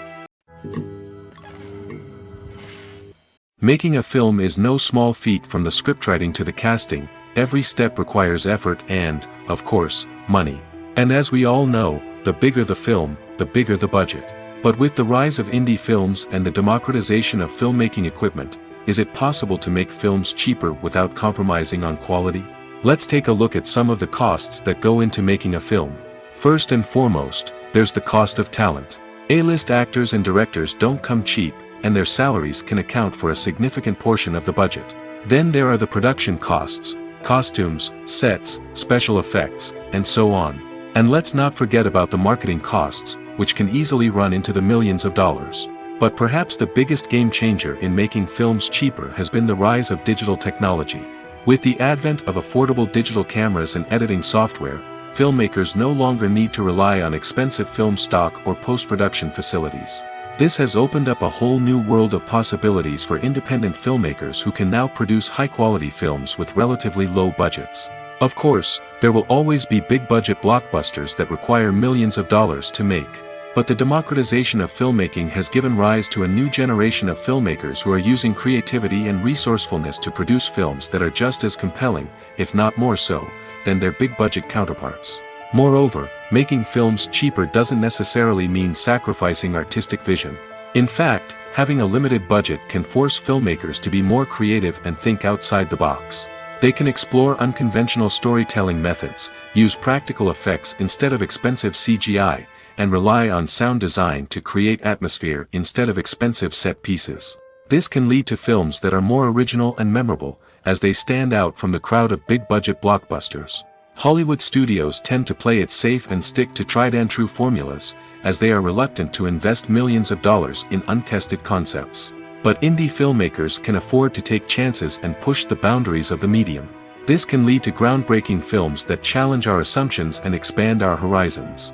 Making a film is no small feat. From the scriptwriting to the casting, every step requires effort and, of course, money. And as we all know, the bigger the film, the bigger the budget. But with the rise of indie films and the democratization of filmmaking equipment, is it possible to make films cheaper without compromising on quality? Let's take a look at some of the costs that go into making a film. First and foremost, there's the cost of talent. A-list actors and directors don't come cheap, and their salaries can account for a significant portion of the budget. Then there are the production costs, costumes, sets, special effects, and so on. And let's not forget about the marketing costs, which can easily run into the millions of dollars. But perhaps the biggest game changer in making films cheaper has been the rise of digital technology. With the advent of affordable digital cameras and editing software, filmmakers no longer need to rely on expensive film stock or post-production facilities. This has opened up a whole new world of possibilities for independent filmmakers who can now produce high-quality films with relatively low budgets. Of course, there will always be big-budget blockbusters that require millions of dollars to make. But the democratization of filmmaking has given rise to a new generation of filmmakers who are using creativity and resourcefulness to produce films that are just as compelling, if not more so, than their big-budget counterparts. Moreover, making films cheaper doesn't necessarily mean sacrificing artistic vision. In fact, having a limited budget can force filmmakers to be more creative and think outside the box. They can explore unconventional storytelling methods, use practical effects instead of expensive CGI, and rely on sound design to create atmosphere instead of expensive set pieces. This can lead to films that are more original and memorable, as they stand out from the crowd of big-budget blockbusters. Hollywood studios tend to play it safe and stick to tried-and-true formulas, as they are reluctant to invest millions of dollars in untested concepts. But indie filmmakers can afford to take chances and push the boundaries of the medium. This can lead to groundbreaking films that challenge our assumptions and expand our horizons.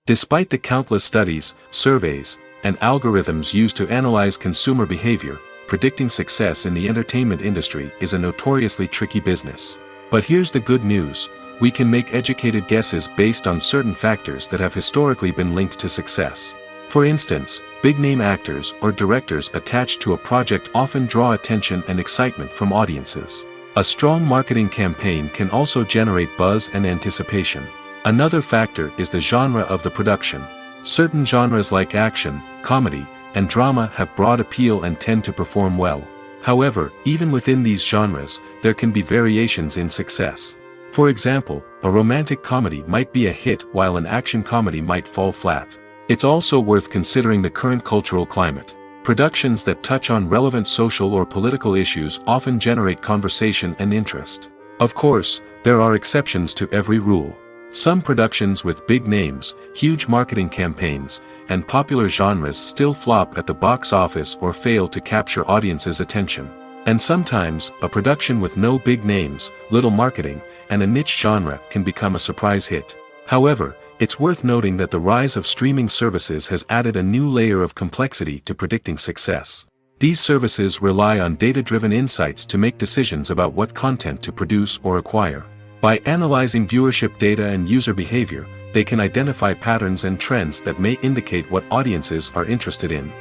Despite the countless studies, surveys, and algorithms used to analyze consumer behavior, predicting success in the entertainment industry is a notoriously tricky business. But here's the good news: we can make educated guesses based on certain factors that have historically been linked to success. For instance, big-name actors or directors attached to a project often draw attention and excitement from audiences. A strong marketing campaign can also generate buzz and anticipation. Another factor is the genre of the production. Certain genres like action, comedy, and drama have broad appeal and tend to perform well. However, even within these genres, there can be variations in success. For example, a romantic comedy might be a hit while an action comedy might fall flat. It's also worth considering the current cultural climate. Productions that touch on relevant social or political issues often generate conversation and interest. Of course, there are exceptions to every rule. Some productions with big names, huge marketing campaigns, and popular genres still flop at the box office or fail to capture audiences' attention. And sometimes, a production with no big names, little marketing, and a niche genre can become a surprise hit. However, it's worth noting that the rise of streaming services has added a new layer of complexity to predicting success. These services rely on data-driven insights to make decisions about what content to produce or acquire. By analyzing viewership data and user behavior, they can identify patterns and trends that may indicate what audiences are interested in.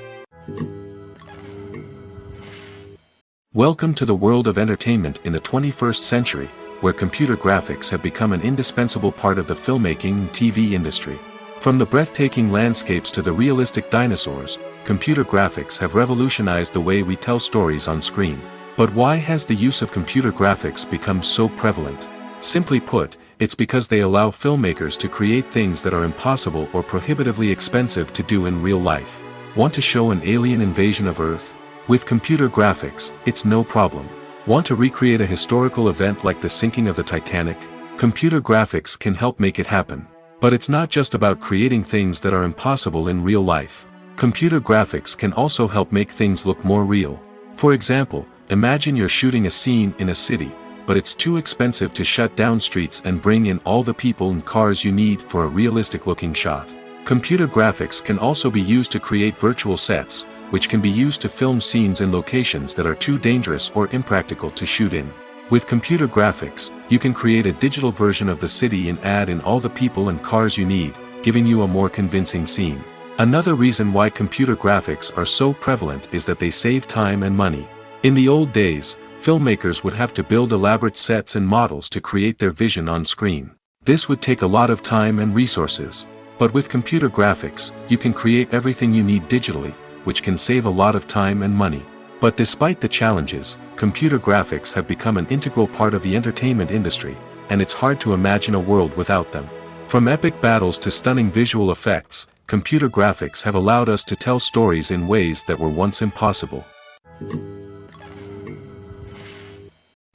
Welcome to the world of entertainment in the 21st century, where computer graphics have become an indispensable part of the filmmaking and TV industry. From the breathtaking landscapes to the realistic dinosaurs, computer graphics have revolutionized the way we tell stories on screen. But why has the use of computer graphics become so prevalent? Simply put, it's because they allow filmmakers to create things that are impossible or prohibitively expensive to do in real life. Want to show an alien invasion of Earth? With computer graphics, it's no problem. Want to recreate a historical event like the sinking of the Titanic? Computer graphics can help make it happen. But it's not just about creating things that are impossible in real life. Computer graphics can also help make things look more real. For example, imagine you're shooting a scene in a city, but it's too expensive to shut down streets and bring in all the people and cars you need for a realistic-looking shot. Computer graphics can also be used to create virtual sets, which can be used to film scenes in locations that are too dangerous or impractical to shoot in. With computer graphics, you can create a digital version of the city and add in all the people and cars you need, giving you a more convincing scene. Another reason why computer graphics are so prevalent is that they save time and money. In the old days, filmmakers would have to build elaborate sets and models to create their vision on screen. This would take a lot of time and resources. But with computer graphics, you can create everything you need digitally, which can save a lot of time and money. But despite the challenges, computer graphics have become an integral part of the entertainment industry, and it's hard to imagine a world without them. From epic battles to stunning visual effects, computer graphics have allowed us to tell stories in ways that were once impossible.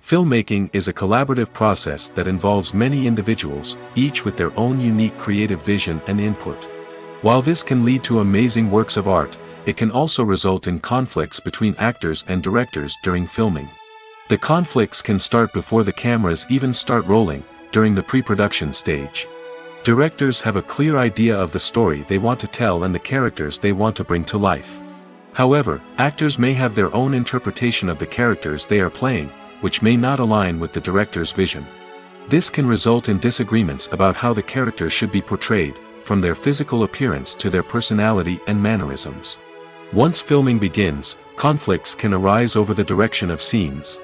Filmmaking is a collaborative process that involves many individuals, each with their own unique creative vision and input. While this can lead to amazing works of art, it can also result in conflicts between actors and directors during filming. The conflicts can start before the cameras even start rolling, during the pre-production stage. Directors have a clear idea of the story they want to tell and the characters they want to bring to life. However, actors may have their own interpretation of the characters they are playing, which may not align with the director's vision. This can result in disagreements about how the characters should be portrayed, from their physical appearance to their personality and mannerisms. Once filming begins, conflicts can arise over the direction of scenes.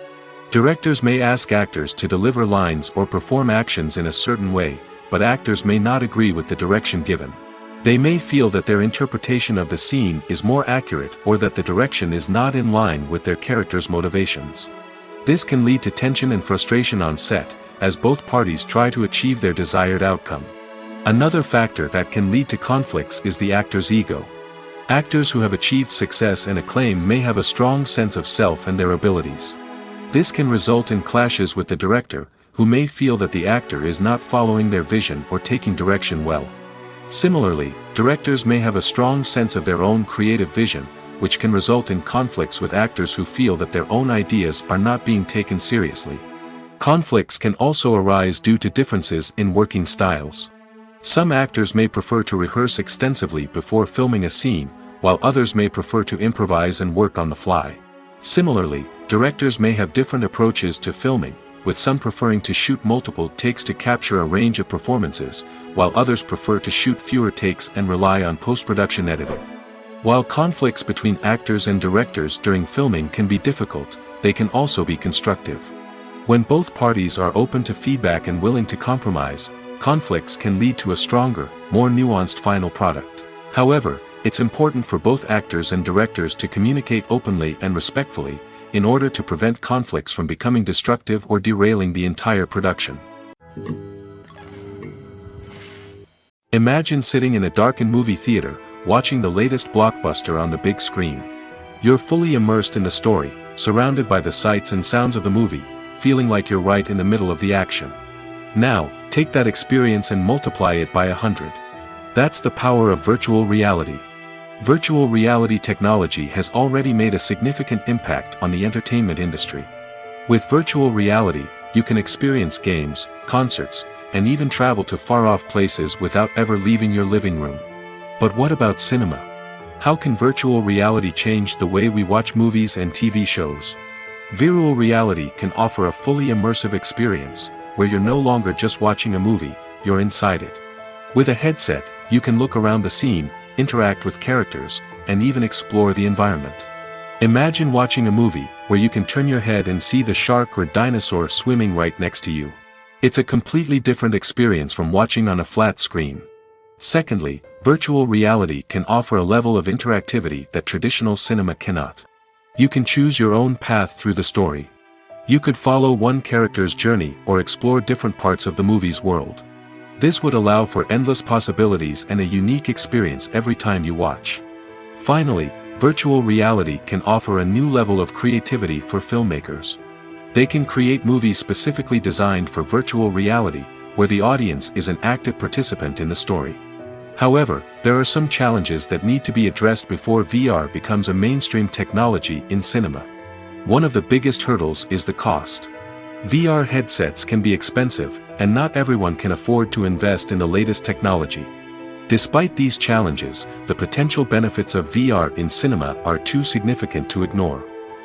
Directors may ask actors to deliver lines or perform actions in a certain way, but actors may not agree with the direction given. They may feel that their interpretation of the scene is more accurate or that the direction is not in line with their character's motivations. This can lead to tension and frustration on set, as both parties try to achieve their desired outcome. Another factor that can lead to conflicts is the actor's ego. Actors who have achieved success and acclaim may have a strong sense of self and their abilities. This can result in clashes with the director, who may feel that the actor is not following their vision or taking direction well. Similarly, directors may have a strong sense of their own creative vision, which can result in conflicts with actors who feel that their own ideas are not being taken seriously. Conflicts can also arise due to differences in working styles. Some actors may prefer to rehearse extensively before filming a scene, while others may prefer to improvise and work on the fly. Similarly, directors may have different approaches to filming, with some preferring to shoot multiple takes to capture a range of performances, while others prefer to shoot fewer takes and rely on post-production editing. While conflicts between actors and directors during filming can be difficult, they can also be constructive. When both parties are open to feedback and willing to compromise, conflicts can lead to a stronger, more nuanced final product. However, it's important for both actors and directors to communicate openly and respectfully, in order to prevent conflicts from becoming destructive or derailing the entire production. Imagine sitting in a darkened movie theater, watching the latest blockbuster on the big screen. You're fully immersed in the story, surrounded by the sights and sounds of the movie, feeling like you're right in the middle of the action. Now, Take that experience and multiply it by 100. That's the power of virtual reality. Virtual reality technology has already made a significant impact on the entertainment industry. With virtual reality, you can experience games, concerts, and even travel to far-off places without ever leaving your living room. But what about cinema? How can virtual reality change the way we watch movies and TV shows? Virtual reality can offer a fully immersive experience, where you're no longer just watching a movie, you're inside it. With a headset, you can look around the scene, interact with characters, and even explore the environment. Imagine watching a movie, where you can turn your head and see the shark or dinosaur swimming right next to you. It's a completely different experience from watching on a flat screen. Secondly, virtual reality can offer a level of interactivity that traditional cinema cannot. You can choose your own path through the story. You could follow one character's journey or explore different parts of the movie's world. This would allow for endless possibilities and a unique experience every time you watch. Finally, virtual reality can offer a new level of creativity for filmmakers. They can create movies specifically designed for virtual reality, where the audience is an active participant in the story. However, there are some challenges that need to be addressed before VR becomes a mainstream technology in cinema. One of the biggest hurdles is the cost. VR headsets can be expensive, and not everyone can afford to invest in the latest technology. Despite these challenges, the potential benefits of VR in cinema are too significant to ignore.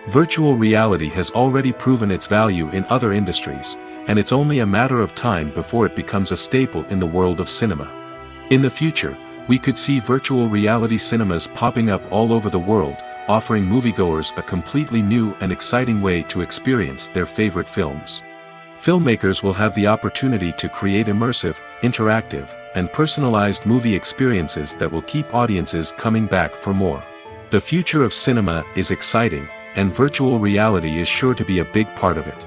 Virtual reality has already proven its value in other industries, and it's only a matter of time before it becomes a staple in the world of cinema. In the future, we could see virtual reality cinemas popping up all over the world, offering moviegoers a completely new and exciting way to experience their favorite films. Filmmakers will have the opportunity to create immersive, interactive, and personalized movie experiences that will keep audiences coming back for more. The future of cinema is exciting, and virtual reality is sure to be a big part of it.